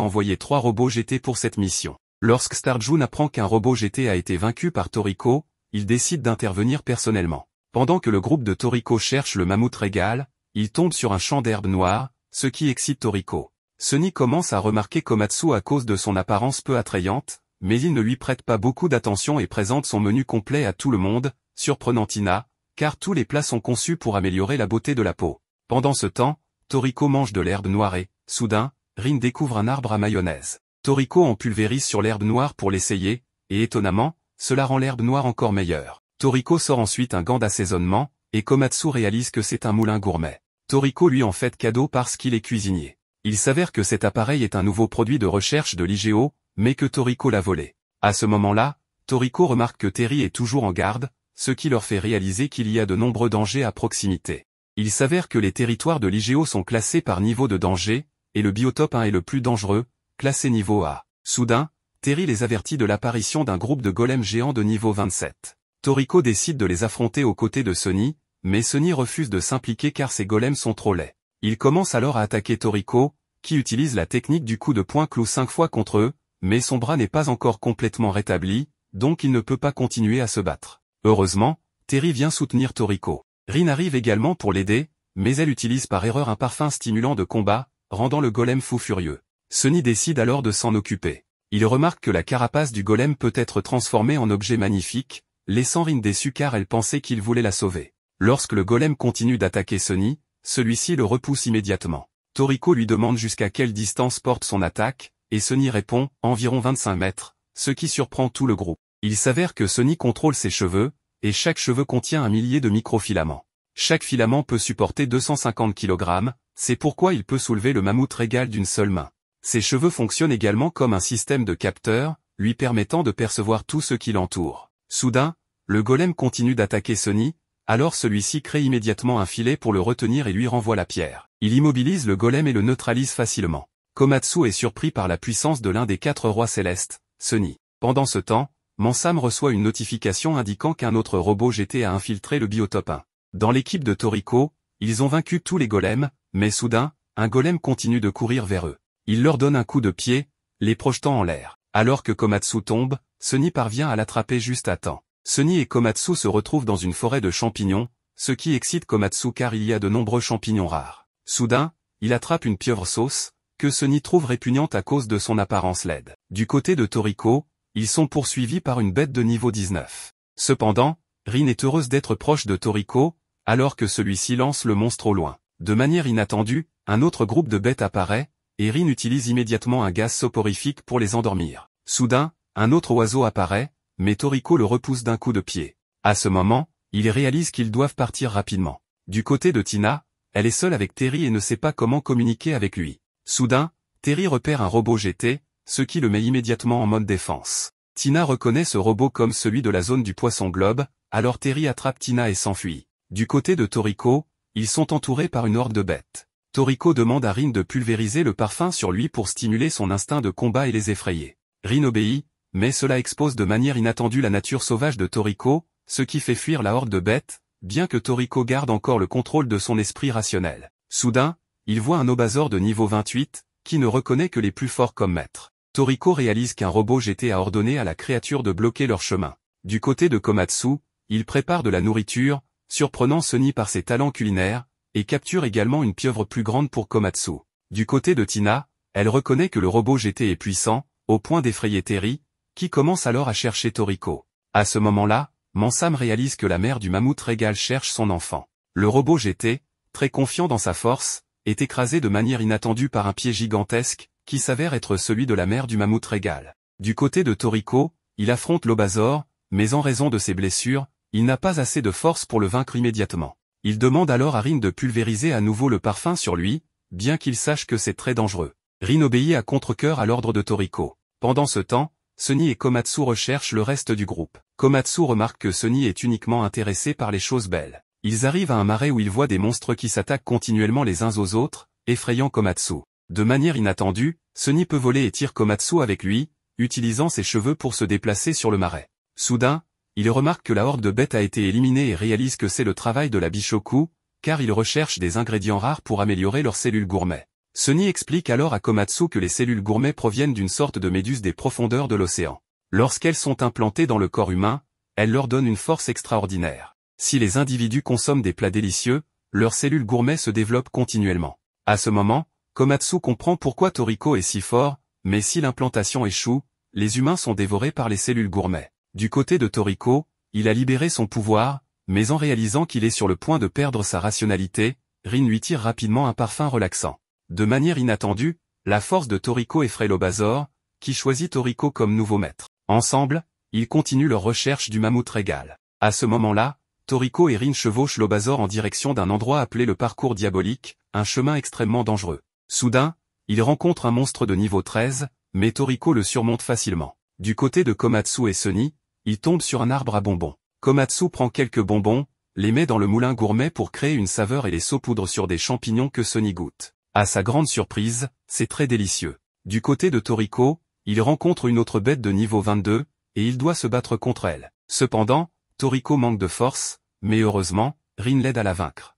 B: envoyé 3 robots GT pour cette mission. Lorsque Starjun apprend qu'un robot GT a été vaincu par Toriko, il décide d'intervenir personnellement. Pendant que le groupe de Toriko cherche le mammouth régal, il tombe sur un champ d'herbe noire, ce qui excite Toriko. Sunny commence à remarquer Komatsu à cause de son apparence peu attrayante, mais il ne lui prête pas beaucoup d'attention et présente son menu complet à tout le monde, surprenant Tina, car tous les plats sont conçus pour améliorer la beauté de la peau. Pendant ce temps, Toriko mange de l'herbe noire et, soudain, Rin découvre un arbre à mayonnaise. Toriko en pulvérise sur l'herbe noire pour l'essayer, et étonnamment, cela rend l'herbe noire encore meilleure. Toriko sort ensuite un gant d'assaisonnement, et Komatsu réalise que c'est un moulin gourmet. Toriko lui en fait cadeau parce qu'il est cuisinier. Il s'avère que cet appareil est un nouveau produit de recherche de l'IGO, mais que Toriko l'a volé. À ce moment-là, Toriko remarque que Terry est toujours en garde, ce qui leur fait réaliser qu'il y a de nombreux dangers à proximité. Il s'avère que les territoires de l'IGO sont classés par niveau de danger, et le biotope 1 est le plus dangereux, classé niveau A. Soudain, Terry les avertit de l'apparition d'un groupe de golems géants de niveau 27. Toriko décide de les affronter aux côtés de Sunny, mais Sunny refuse de s'impliquer car ses golems sont trop laids. Il commence alors à attaquer Toriko, qui utilise la technique du coup de poing clou 5 fois contre eux, mais son bras n'est pas encore complètement rétabli, donc il ne peut pas continuer à se battre. Heureusement, Terry vient soutenir Toriko. Rin arrive également pour l'aider, mais elle utilise par erreur un parfum stimulant de combat, rendant le golem fou furieux. Sunny décide alors de s'en occuper. Il remarque que la carapace du golem peut être transformée en objet magnifique, laissant Rin déçue car elle pensait qu'il voulait la sauver. Lorsque le golem continue d'attaquer Sunny, celui-ci le repousse immédiatement. Toriko lui demande jusqu'à quelle distance porte son attaque, et Sunny répond « environ 25 mètres », ce qui surprend tout le groupe. Il s'avère que Sunny contrôle ses cheveux, et chaque cheveu contient un millier de microfilaments. Chaque filament peut supporter 250 kg, c'est pourquoi il peut soulever le mammouth régal d'une seule main. Ses cheveux fonctionnent également comme un système de capteurs, lui permettant de percevoir tout ce qui l'entoure. Soudain, le golem continue d'attaquer Sunny, alors celui-ci crée immédiatement un filet pour le retenir et lui renvoie la pierre. Il immobilise le golem et le neutralise facilement. Komatsu est surpris par la puissance de l'un des 4 rois célestes, Sunny. Pendant ce temps, Mansam reçoit une notification indiquant qu'un autre robot GT a infiltré le biotope 1. Dans l'équipe de Toriko, ils ont vaincu tous les golems, mais soudain, un golem continue de courir vers eux. Il leur donne un coup de pied, les projetant en l'air. Alors que Komatsu tombe, Sunny parvient à l'attraper juste à temps. Sunny et Komatsu se retrouvent dans une forêt de champignons, ce qui excite Komatsu car il y a de nombreux champignons rares. Soudain, il attrape une pieuvre sauce, que Sunny trouve répugnante à cause de son apparence laide. Du côté de Toriko, ils sont poursuivis par une bête de niveau 19. Cependant, Rin est heureuse d'être proche de Toriko, alors que celui-ci lance le monstre au loin. De manière inattendue, un autre groupe de bêtes apparaît, et Rin utilise immédiatement un gaz soporifique pour les endormir. Soudain, un autre oiseau apparaît, mais Toriko le repousse d'un coup de pied. À ce moment, ils réalisent qu'ils doivent partir rapidement. Du côté de Tina, elle est seule avec Terry et ne sait pas comment communiquer avec lui. Soudain, Terry repère un robot GT, ce qui le met immédiatement en mode défense. Tina reconnaît ce robot comme celui de la zone du poisson globe, alors Terry attrape Tina et s'enfuit. Du côté de Toriko, ils sont entourés par une horde de bêtes. Toriko demande à Rin de pulvériser le parfum sur lui pour stimuler son instinct de combat et les effrayer. Rin obéit, mais cela expose de manière inattendue la nature sauvage de Toriko, ce qui fait fuir la horde de bêtes, bien que Toriko garde encore le contrôle de son esprit rationnel. Soudain, il voit un Obazor de niveau 28, qui ne reconnaît que les plus forts comme maîtres. Toriko réalise qu'un robot GT a ordonné à la créature de bloquer leur chemin. Du côté de Komatsu, il prépare de la nourriture, surprenant Sunny par ses talents culinaires, et capture également une pieuvre plus grande pour Komatsu. Du côté de Tina, elle reconnaît que le robot GT est puissant, au point d'effrayer Terry, qui commence alors à chercher Toriko. À ce moment-là, Mansam réalise que la mère du mammouth régal cherche son enfant. Le robot GT, très confiant dans sa force, est écrasé de manière inattendue par un pied gigantesque, qui s'avère être celui de la mère du mammouth régal. Du côté de Toriko, il affronte l'Obazor, mais en raison de ses blessures, il n'a pas assez de force pour le vaincre immédiatement. Il demande alors à Rin de pulvériser à nouveau le parfum sur lui, bien qu'il sache que c'est très dangereux. Rin obéit à contre-cœur à l'ordre de Toriko. Pendant ce temps, Sunny et Komatsu recherchent le reste du groupe. Komatsu remarque que Sunny est uniquement intéressé par les choses belles. Ils arrivent à un marais où ils voient des monstres qui s'attaquent continuellement les uns aux autres, effrayant Komatsu. De manière inattendue, Sunny peut voler et tire Komatsu avec lui, utilisant ses cheveux pour se déplacer sur le marais. Soudain, il remarque que la horde de bêtes a été éliminée et réalise que c'est le travail de la Bishoku, car ils recherchent des ingrédients rares pour améliorer leurs cellules gourmets. Sunny explique alors à Komatsu que les cellules gourmets proviennent d'une sorte de méduse des profondeurs de l'océan. Lorsqu'elles sont implantées dans le corps humain, elles leur donnent une force extraordinaire. Si les individus consomment des plats délicieux, leurs cellules gourmets se développent continuellement. À ce moment, Komatsu comprend pourquoi Toriko est si fort, mais si l'implantation échoue, les humains sont dévorés par les cellules gourmets. Du côté de Toriko, il a libéré son pouvoir, mais en réalisant qu'il est sur le point de perdre sa rationalité, Rin lui tire rapidement un parfum relaxant. De manière inattendue, la force de Toriko effraie l'Obazor, qui choisit Toriko comme nouveau maître. Ensemble, ils continuent leur recherche du mammouth régal. À ce moment-là, Toriko et Rin chevauchent l'Obazor en direction d'un endroit appelé le parcours diabolique, un chemin extrêmement dangereux. Soudain, ils rencontrent un monstre de niveau 13, mais Toriko le surmonte facilement. Du côté de Komatsu et Sunny, ils tombent sur un arbre à bonbons. Komatsu prend quelques bonbons, les met dans le moulin gourmet pour créer une saveur et les saupoudre sur des champignons que Sonny goûte. À sa grande surprise, c'est très délicieux. Du côté de Toriko, il rencontre une autre bête de niveau 22, et il doit se battre contre elle. Cependant, Toriko manque de force, mais heureusement, Rin l'aide à la vaincre.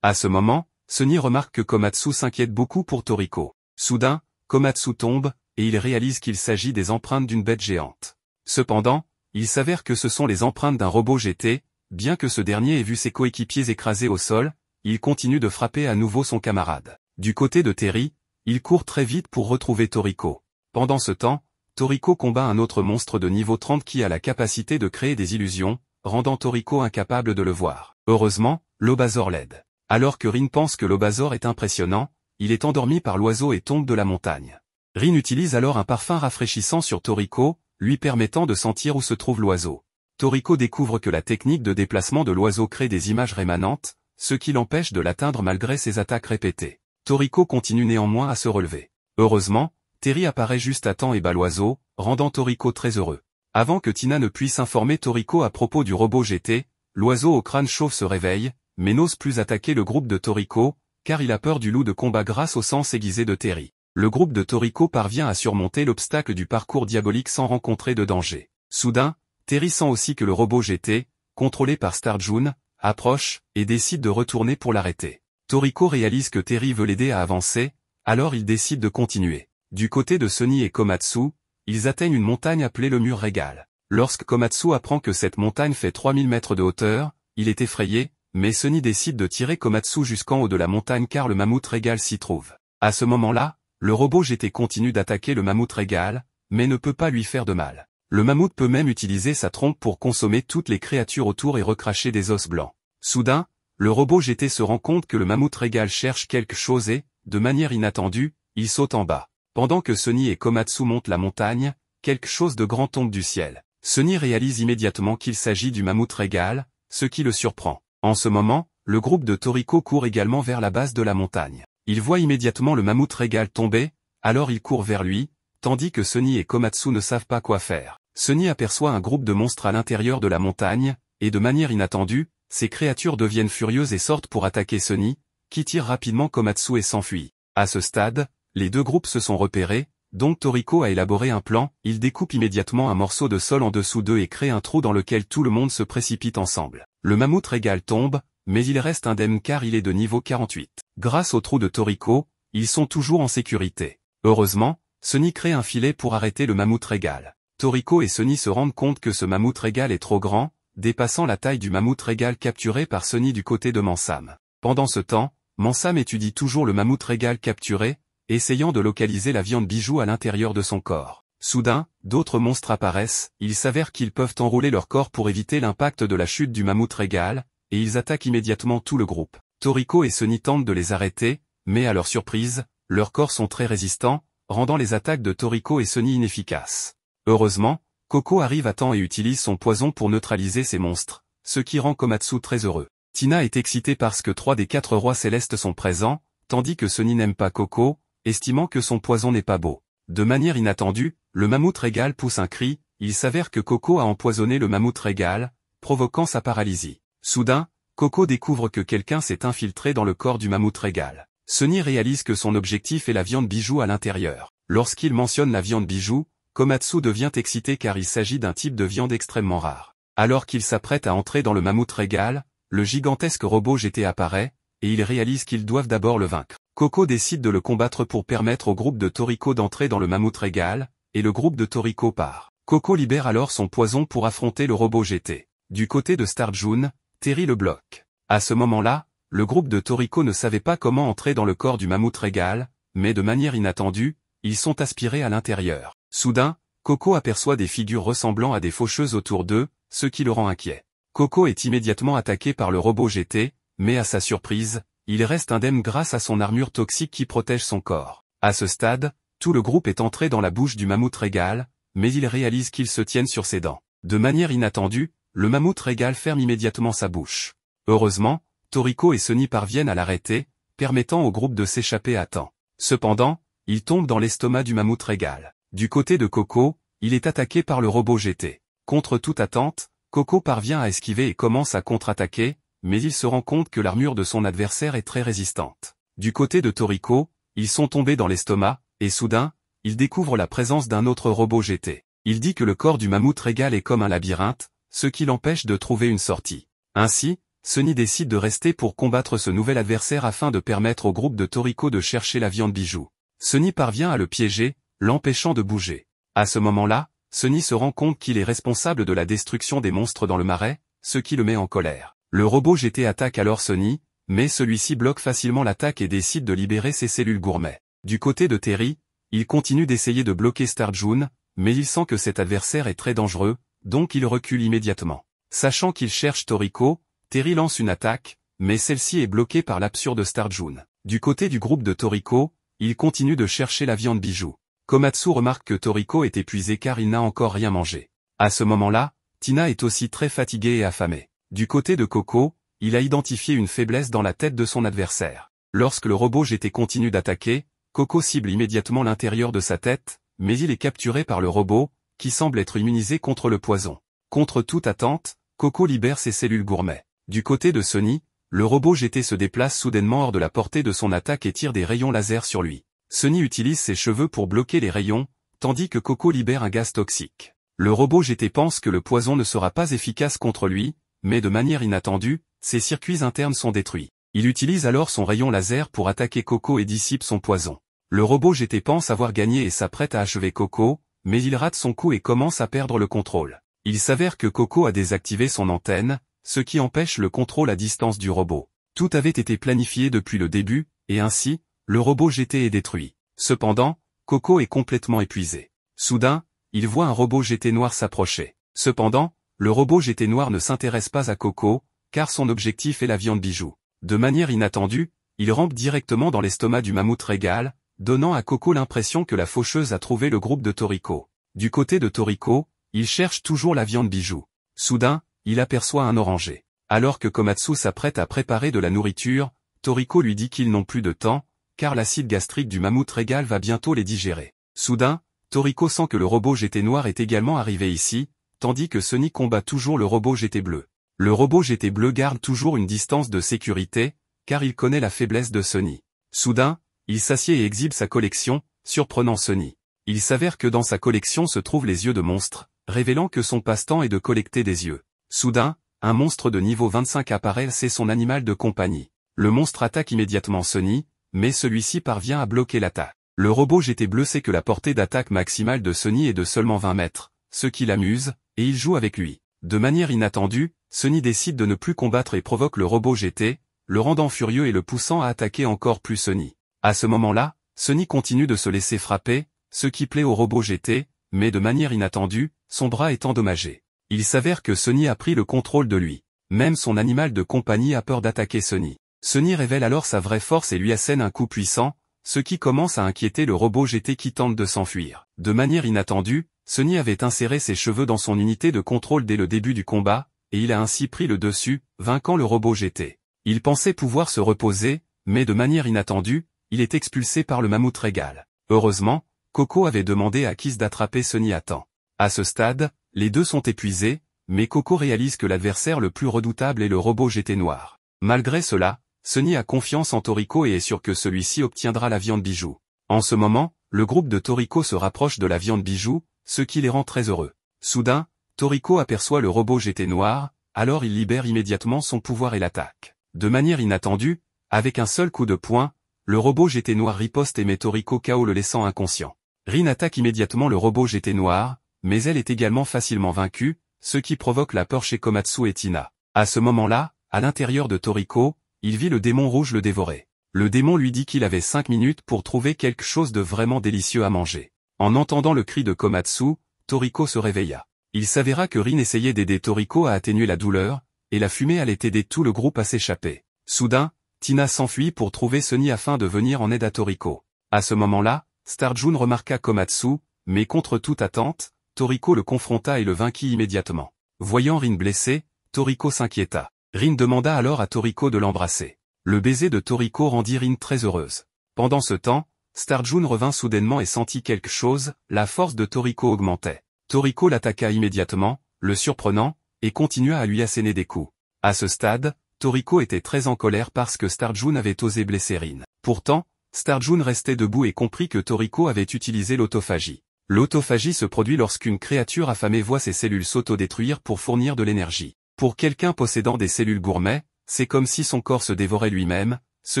B: À ce moment, Sonny remarque que Komatsu s'inquiète beaucoup pour Toriko. Soudain, Komatsu tombe, et il réalise qu'il s'agit des empreintes d'une bête géante. Cependant, il s'avère que ce sont les empreintes d'un robot GT, bien que ce dernier ait vu ses coéquipiers écrasés au sol, il continue de frapper à nouveau son camarade. Du côté de Terry, il court très vite pour retrouver Toriko. Pendant ce temps, Toriko combat un autre monstre de niveau 30 qui a la capacité de créer des illusions, rendant Toriko incapable de le voir. Heureusement, Lobazor l'aide. Alors que Rin pense que Lobazor est impressionnant, il est endormi par l'oiseau et tombe de la montagne. Rin utilise alors un parfum rafraîchissant sur Toriko, lui permettant de sentir où se trouve l'oiseau. Toriko découvre que la technique de déplacement de l'oiseau crée des images rémanentes, ce qui l'empêche de l'atteindre malgré ses attaques répétées. Toriko continue néanmoins à se relever. Heureusement, Terry apparaît juste à temps et bat l'oiseau, rendant Toriko très heureux. Avant que Tina ne puisse informer Toriko à propos du robot GT, l'oiseau au crâne chauve se réveille, mais n'ose plus attaquer le groupe de Toriko, car il a peur du loup de combat grâce au sens aiguisé de Terry. Le groupe de Toriko parvient à surmonter l'obstacle du parcours diabolique sans rencontrer de danger. Soudain, Terry sent aussi que le robot GT, contrôlé par Star-Jun, approche, et décide de retourner pour l'arrêter. Toriko réalise que Terry veut l'aider à avancer, alors il décide de continuer. Du côté de Sonny et Komatsu, ils atteignent une montagne appelée le mur régal. Lorsque Komatsu apprend que cette montagne fait 3000 mètres de hauteur, il est effrayé, mais Sonny décide de tirer Komatsu jusqu'en haut de la montagne car le mammouth régal s'y trouve. À ce moment-là, le robot GT continue d'attaquer le mammouth régal, mais ne peut pas lui faire de mal. Le mammouth peut même utiliser sa trompe pour consommer toutes les créatures autour et recracher des os blancs. Soudain, le robot GT se rend compte que le mammouth régal cherche quelque chose et, de manière inattendue, il saute en bas. Pendant que Sonny et Komatsu montent la montagne, quelque chose de grand tombe du ciel. Sonny réalise immédiatement qu'il s'agit du mammouth régal, ce qui le surprend. En ce moment, le groupe de Toriko court également vers la base de la montagne. Il voit immédiatement le mammouth régal tomber, alors il court vers lui, tandis que Sonny et Komatsu ne savent pas quoi faire. Sonny aperçoit un groupe de monstres à l'intérieur de la montagne, et de manière inattendue, ces créatures deviennent furieuses et sortent pour attaquer Sonny, qui tire rapidement Komatsu et s'enfuit. À ce stade, les deux groupes se sont repérés, donc Toriko a élaboré un plan, il découpe immédiatement un morceau de sol en dessous d'eux et crée un trou dans lequel tout le monde se précipite ensemble. Le mammouth régal tombe, mais il reste indemne car il est de niveau 48. Grâce au trou de Toriko, ils sont toujours en sécurité. Heureusement, Sonny crée un filet pour arrêter le mammouth régal. Toriko et Sonny se rendent compte que ce mammouth régal est trop grand, dépassant la taille du mammouth régal capturé par Sonny du côté de Mansam. Pendant ce temps, Mansam étudie toujours le mammouth régal capturé, essayant de localiser la viande bijou à l'intérieur de son corps. Soudain, d'autres monstres apparaissent, il s'avère qu'ils peuvent enrouler leur corps pour éviter l'impact de la chute du mammouth régal, et ils attaquent immédiatement tout le groupe. Toriko et Sonny tentent de les arrêter, mais à leur surprise, leurs corps sont très résistants, rendant les attaques de Toriko et Sonny inefficaces. Heureusement, Coco arrive à temps et utilise son poison pour neutraliser ces monstres, ce qui rend Komatsu très heureux. Tina est excitée parce que 3 des 4 rois célestes sont présents, tandis que Sonny n'aime pas Coco, estimant que son poison n'est pas beau. De manière inattendue, le mammouth régal pousse un cri, il s'avère que Coco a empoisonné le mammouth régal, provoquant sa paralysie. Soudain, Coco découvre que quelqu'un s'est infiltré dans le corps du mammouth régal. Sonny réalise que son objectif est la viande bijou à l'intérieur. Lorsqu'il mentionne la viande bijou, Komatsu devient excité car il s'agit d'un type de viande extrêmement rare. Alors qu'il s'apprête à entrer dans le mammouth régal, le gigantesque robot GT apparaît, et ils réalisent qu'ils doivent d'abord le vaincre. Coco décide de le combattre pour permettre au groupe de Toriko d'entrer dans le mammouth régal, et le groupe de Toriko part. Coco libère alors son poison pour affronter le robot GT. Du côté de Star-Jun, Terry le bloque. À ce moment-là, le groupe de Toriko ne savait pas comment entrer dans le corps du mammouth régal, mais de manière inattendue, ils sont aspirés à l'intérieur. Soudain, Coco aperçoit des figures ressemblant à des faucheuses autour d'eux, ce qui le rend inquiet. Coco est immédiatement attaqué par le robot GT, mais à sa surprise, il reste indemne grâce à son armure toxique qui protège son corps. À ce stade, tout le groupe est entré dans la bouche du mammouth régal, mais il réalise qu'ils se tiennent sur ses dents. De manière inattendue, le mammouth régal ferme immédiatement sa bouche. Heureusement, Toriko et Sonny parviennent à l'arrêter, permettant au groupe de s'échapper à temps. Cependant, il tombe dans l'estomac du mammouth régal. Du côté de Coco, il est attaqué par le robot GT. Contre toute attente, Coco parvient à esquiver et commence à contre-attaquer, mais il se rend compte que l'armure de son adversaire est très résistante. Du côté de Toriko, ils sont tombés dans l'estomac, et soudain, il découvre la présence d'un autre robot GT. Il dit que le corps du mammouth régal est comme un labyrinthe, ce qui l'empêche de trouver une sortie. Ainsi, Sunny décide de rester pour combattre ce nouvel adversaire afin de permettre au groupe de Toriko de chercher la viande bijou. Sunny parvient à le piéger, l'empêchant de bouger. À ce moment-là, Sunny se rend compte qu'il est responsable de la destruction des monstres dans le marais, ce qui le met en colère. Le robot GT attaque alors Sunny, mais celui-ci bloque facilement l'attaque et décide de libérer ses cellules gourmet. Du côté de Terry, il continue d'essayer de bloquer Star-June, mais il sent que cet adversaire est très dangereux, donc il recule immédiatement. Sachant qu'il cherche Toriko, Terry lance une attaque, mais celle-ci est bloquée par l'absurde Star-June. Du côté du groupe de Toriko, il continue de chercher la viande bijou. Komatsu remarque que Toriko est épuisé car il n'a encore rien mangé. À ce moment-là, Tina est aussi très fatiguée et affamée. Du côté de Coco, il a identifié une faiblesse dans la tête de son adversaire. Lorsque le robot GT continue d'attaquer, Coco cible immédiatement l'intérieur de sa tête, mais il est capturé par le robot, qui semble être immunisé contre le poison. Contre toute attente, Coco libère ses cellules gourmet. Du côté de Sunny, le robot GT se déplace soudainement hors de la portée de son attaque et tire des rayons laser sur lui. Sunny utilise ses cheveux pour bloquer les rayons, tandis que Coco libère un gaz toxique. Le robot GT pense que le poison ne sera pas efficace contre lui, mais de manière inattendue, ses circuits internes sont détruits. Il utilise alors son rayon laser pour attaquer Coco et dissipe son poison. Le robot GT pense avoir gagné et s'apprête à achever Coco, mais il rate son coup et commence à perdre le contrôle. Il s'avère que Coco a désactivé son antenne, ce qui empêche le contrôle à distance du robot. Tout avait été planifié depuis le début, et ainsi, le robot GT est détruit. Cependant, Coco est complètement épuisé. Soudain, il voit un robot GT noir s'approcher. Cependant, le robot GT noir ne s'intéresse pas à Coco, car son objectif est la viande bijou. De manière inattendue, il rampe directement dans l'estomac du mammouth régal, donnant à Coco l'impression que la faucheuse a trouvé le groupe de Toriko. Du côté de Toriko, il cherche toujours la viande bijou. Soudain, il aperçoit un oranger. Alors que Komatsu s'apprête à préparer de la nourriture, Toriko lui dit qu'ils n'ont plus de temps, car l'acide gastrique du mammouth régal va bientôt les digérer. Soudain, Toriko sent que le robot GT noir est également arrivé ici, tandis que Sunny combat toujours le robot GT bleu. Le robot GT bleu garde toujours une distance de sécurité, car il connaît la faiblesse de Sunny. Soudain, il s'assied et exhibe sa collection, surprenant Sunny. Il s'avère que dans sa collection se trouvent les yeux de monstres, révélant que son passe-temps est de collecter des yeux. Soudain, un monstre de niveau 25 apparaît, c'est son animal de compagnie. Le monstre attaque immédiatement Sunny, mais celui-ci parvient à bloquer l'attaque. Le robot GT bleu sait que la portée d'attaque maximale de Sunny est de seulement 20 mètres, ce qui l'amuse, et il joue avec lui. De manière inattendue, Sunny décide de ne plus combattre et provoque le robot GT, le rendant furieux et le poussant à attaquer encore plus Sunny. À ce moment-là, Sunny continue de se laisser frapper, ce qui plaît au robot GT, mais de manière inattendue, son bras est endommagé. Il s'avère que Sunny a pris le contrôle de lui. Même son animal de compagnie a peur d'attaquer Sunny. Sunny révèle alors sa vraie force et lui assène un coup puissant, ce qui commence à inquiéter le robot GT qui tente de s'enfuir. De manière inattendue, Sunny avait inséré ses cheveux dans son unité de contrôle dès le début du combat, et il a ainsi pris le dessus, vainquant le robot GT. Il pensait pouvoir se reposer, mais de manière inattendue, il est expulsé par le mammouth régal. Heureusement, Coco avait demandé à Kiss d'attraper Sunny à temps. À ce stade, les deux sont épuisés, mais Coco réalise que l'adversaire le plus redoutable est le robot GT noir. Malgré cela, Sunny a confiance en Toriko et est sûr que celui-ci obtiendra la viande bijou. En ce moment, le groupe de Toriko se rapproche de la viande bijou, ce qui les rend très heureux. Soudain, Toriko aperçoit le robot GT noir, alors il libère immédiatement son pouvoir et l'attaque. De manière inattendue, avec un seul coup de poing, le robot GT noir riposte et met Toriko KO le laissant inconscient. Rin attaque immédiatement le robot GT noir, mais elle est également facilement vaincue, ce qui provoque la peur chez Komatsu et Tina. À ce moment-là, à l'intérieur de Toriko, il vit le démon rouge le dévorer. Le démon lui dit qu'il avait 5 minutes pour trouver quelque chose de vraiment délicieux à manger. En entendant le cri de Komatsu, Toriko se réveilla. Il s'avéra que Rin essayait d'aider Toriko à atténuer la douleur, et la fumée allait aider tout le groupe à s'échapper. Soudain, Tina s'enfuit pour trouver Sunny afin de venir en aide à Toriko. À ce moment-là, Star-June remarqua Komatsu, mais contre toute attente, Toriko le confronta et le vainquit immédiatement. Voyant Rin blessé, Toriko s'inquiéta. Rin demanda alors à Toriko de l'embrasser. Le baiser de Toriko rendit Rin très heureuse. Pendant ce temps, Star-June revint soudainement et sentit quelque chose, la force de Toriko augmentait. Toriko l'attaqua immédiatement, le surprenant, et continua à lui asséner des coups. À ce stade, Toriko était très en colère parce que Starjun avait osé blesser Rin. Pourtant, Starjun restait debout et comprit que Toriko avait utilisé l'autophagie. L'autophagie se produit lorsqu'une créature affamée voit ses cellules s'autodétruire pour fournir de l'énergie. Pour quelqu'un possédant des cellules gourmets, c'est comme si son corps se dévorait lui-même, ce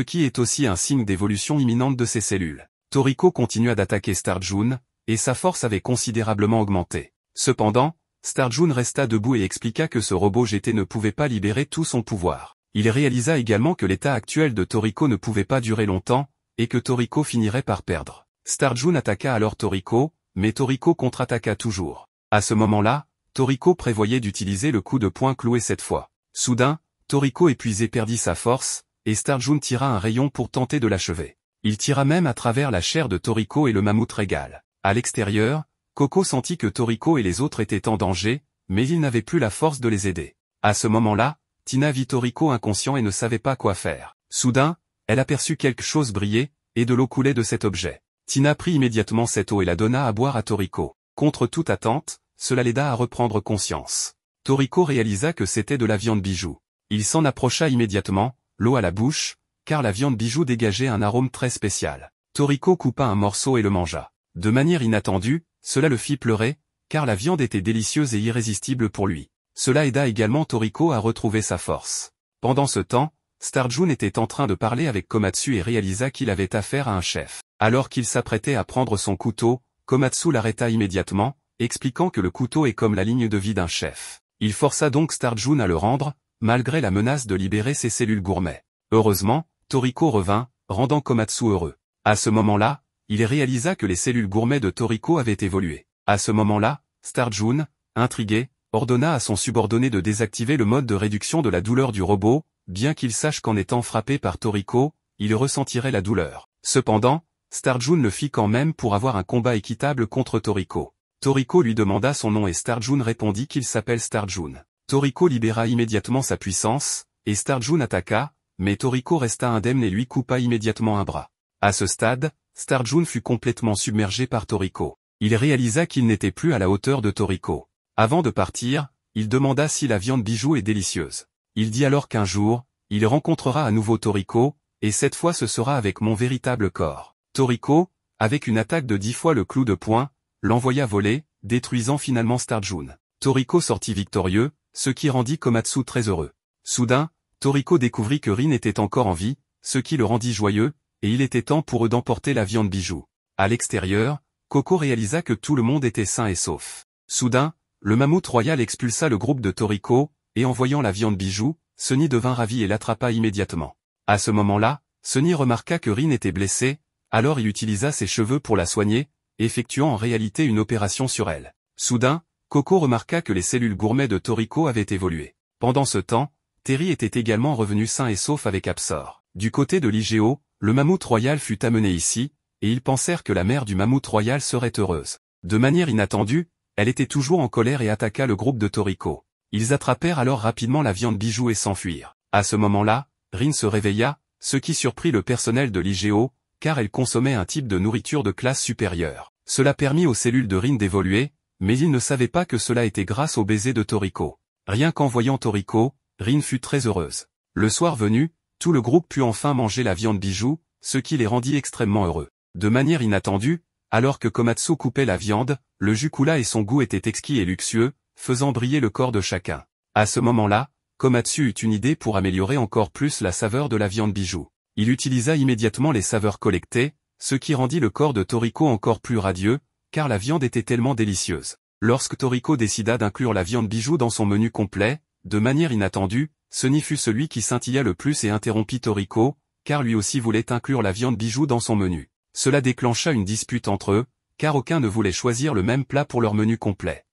B: qui est aussi un signe d'évolution imminente de ses cellules. Toriko continua d'attaquer Starjun, et sa force avait considérablement augmenté. Cependant, Starjun resta debout et expliqua que ce robot GT ne pouvait pas libérer tout son pouvoir. Il réalisa également que l'état actuel de Toriko ne pouvait pas durer longtemps, et que Toriko finirait par perdre. Starjun attaqua alors Toriko, mais Toriko contre-attaqua toujours. À ce moment-là, Toriko prévoyait d'utiliser le coup de poing cloué cette fois. Soudain, Toriko épuisé perdit sa force, et Starjun tira un rayon pour tenter de l'achever. Il tira même à travers la chair de Toriko et le mammouth régal. À l'extérieur, Coco sentit que Toriko et les autres étaient en danger, mais il n'avait plus la force de les aider. À ce moment-là, Tina vit Toriko inconscient et ne savait pas quoi faire. Soudain, elle aperçut quelque chose briller, et de l'eau coulait de cet objet. Tina prit immédiatement cette eau et la donna à boire à Toriko. Contre toute attente, cela l'aida à reprendre conscience. Toriko réalisa que c'était de la viande bijou. Il s'en approcha immédiatement, l'eau à la bouche, car la viande bijou dégageait un arôme très spécial. Toriko coupa un morceau et le mangea. De manière inattendue, cela le fit pleurer, car la viande était délicieuse et irrésistible pour lui. Cela aida également Toriko à retrouver sa force. Pendant ce temps, Starjun était en train de parler avec Komatsu et réalisa qu'il avait affaire à un chef. Alors qu'il s'apprêtait à prendre son couteau, Komatsu l'arrêta immédiatement, expliquant que le couteau est comme la ligne de vie d'un chef. Il força donc Starjun à le rendre, malgré la menace de libérer ses cellules gourmets. Heureusement, Toriko revint, rendant Komatsu heureux. À ce moment-là, il réalisa que les cellules gourmets de Toriko avaient évolué. À ce moment-là, Starjun, intrigué, ordonna à son subordonné de désactiver le mode de réduction de la douleur du robot, bien qu'il sache qu'en étant frappé par Toriko, il ressentirait la douleur. Cependant, Starjun le fit quand même pour avoir un combat équitable contre Toriko. Toriko lui demanda son nom et Starjun répondit qu'il s'appelle Starjun. Toriko libéra immédiatement sa puissance, et Starjun attaqua, mais Toriko resta indemne et lui coupa immédiatement un bras. À ce stade, Starjun fut complètement submergé par Toriko. Il réalisa qu'il n'était plus à la hauteur de Toriko. Avant de partir, il demanda si la viande bijou est délicieuse. Il dit alors qu'un jour, il rencontrera à nouveau Toriko, et cette fois ce sera avec mon véritable corps. Toriko, avec une attaque de 10 fois le clou de poing, l'envoya voler, détruisant finalement Starjun. Toriko sortit victorieux, ce qui rendit Komatsu très heureux. Soudain, Toriko découvrit que Rin était encore en vie, ce qui le rendit joyeux, et il était temps pour eux d'emporter la viande bijou. À l'extérieur, Coco réalisa que tout le monde était sain et sauf. Soudain, le mammouth royal expulsa le groupe de Toriko, et en voyant la viande bijou, Sunny devint ravi et l'attrapa immédiatement. À ce moment-là, Sunny remarqua que Rin était blessée, alors il utilisa ses cheveux pour la soigner, effectuant en réalité une opération sur elle. Soudain, Coco remarqua que les cellules gourmets de Toriko avaient évolué. Pendant ce temps, Terry était également revenu sain et sauf avec Absor. Du côté de l'IGO, le mammouth royal fut amené ici, et ils pensèrent que la mère du mammouth royal serait heureuse. De manière inattendue, elle était toujours en colère et attaqua le groupe de Toriko. Ils attrapèrent alors rapidement la viande bijou et s'enfuirent. À ce moment-là, Rin se réveilla, ce qui surprit le personnel de l'IGO, car elle consommait un type de nourriture de classe supérieure. Cela permit aux cellules de Rin d'évoluer, mais ils ne savaient pas que cela était grâce au baiser de Toriko. Rien qu'en voyant Toriko, Rin fut très heureuse. Le soir venu, tout le groupe put enfin manger la viande bijou, ce qui les rendit extrêmement heureux. De manière inattendue, alors que Komatsu coupait la viande, le jus coula et son goût était exquis et luxueux, faisant briller le corps de chacun. À ce moment-là, Komatsu eut une idée pour améliorer encore plus la saveur de la viande bijou. Il utilisa immédiatement les saveurs collectées, ce qui rendit le corps de Toriko encore plus radieux, car la viande était tellement délicieuse. Lorsque Toriko décida d'inclure la viande bijou dans son menu complet, de manière inattendue, Sunny fut celui qui scintilla le plus et interrompit Toriko, car lui aussi voulait inclure la viande bijou dans son menu. Cela déclencha une dispute entre eux, car aucun ne voulait choisir le même plat pour leur menu complet.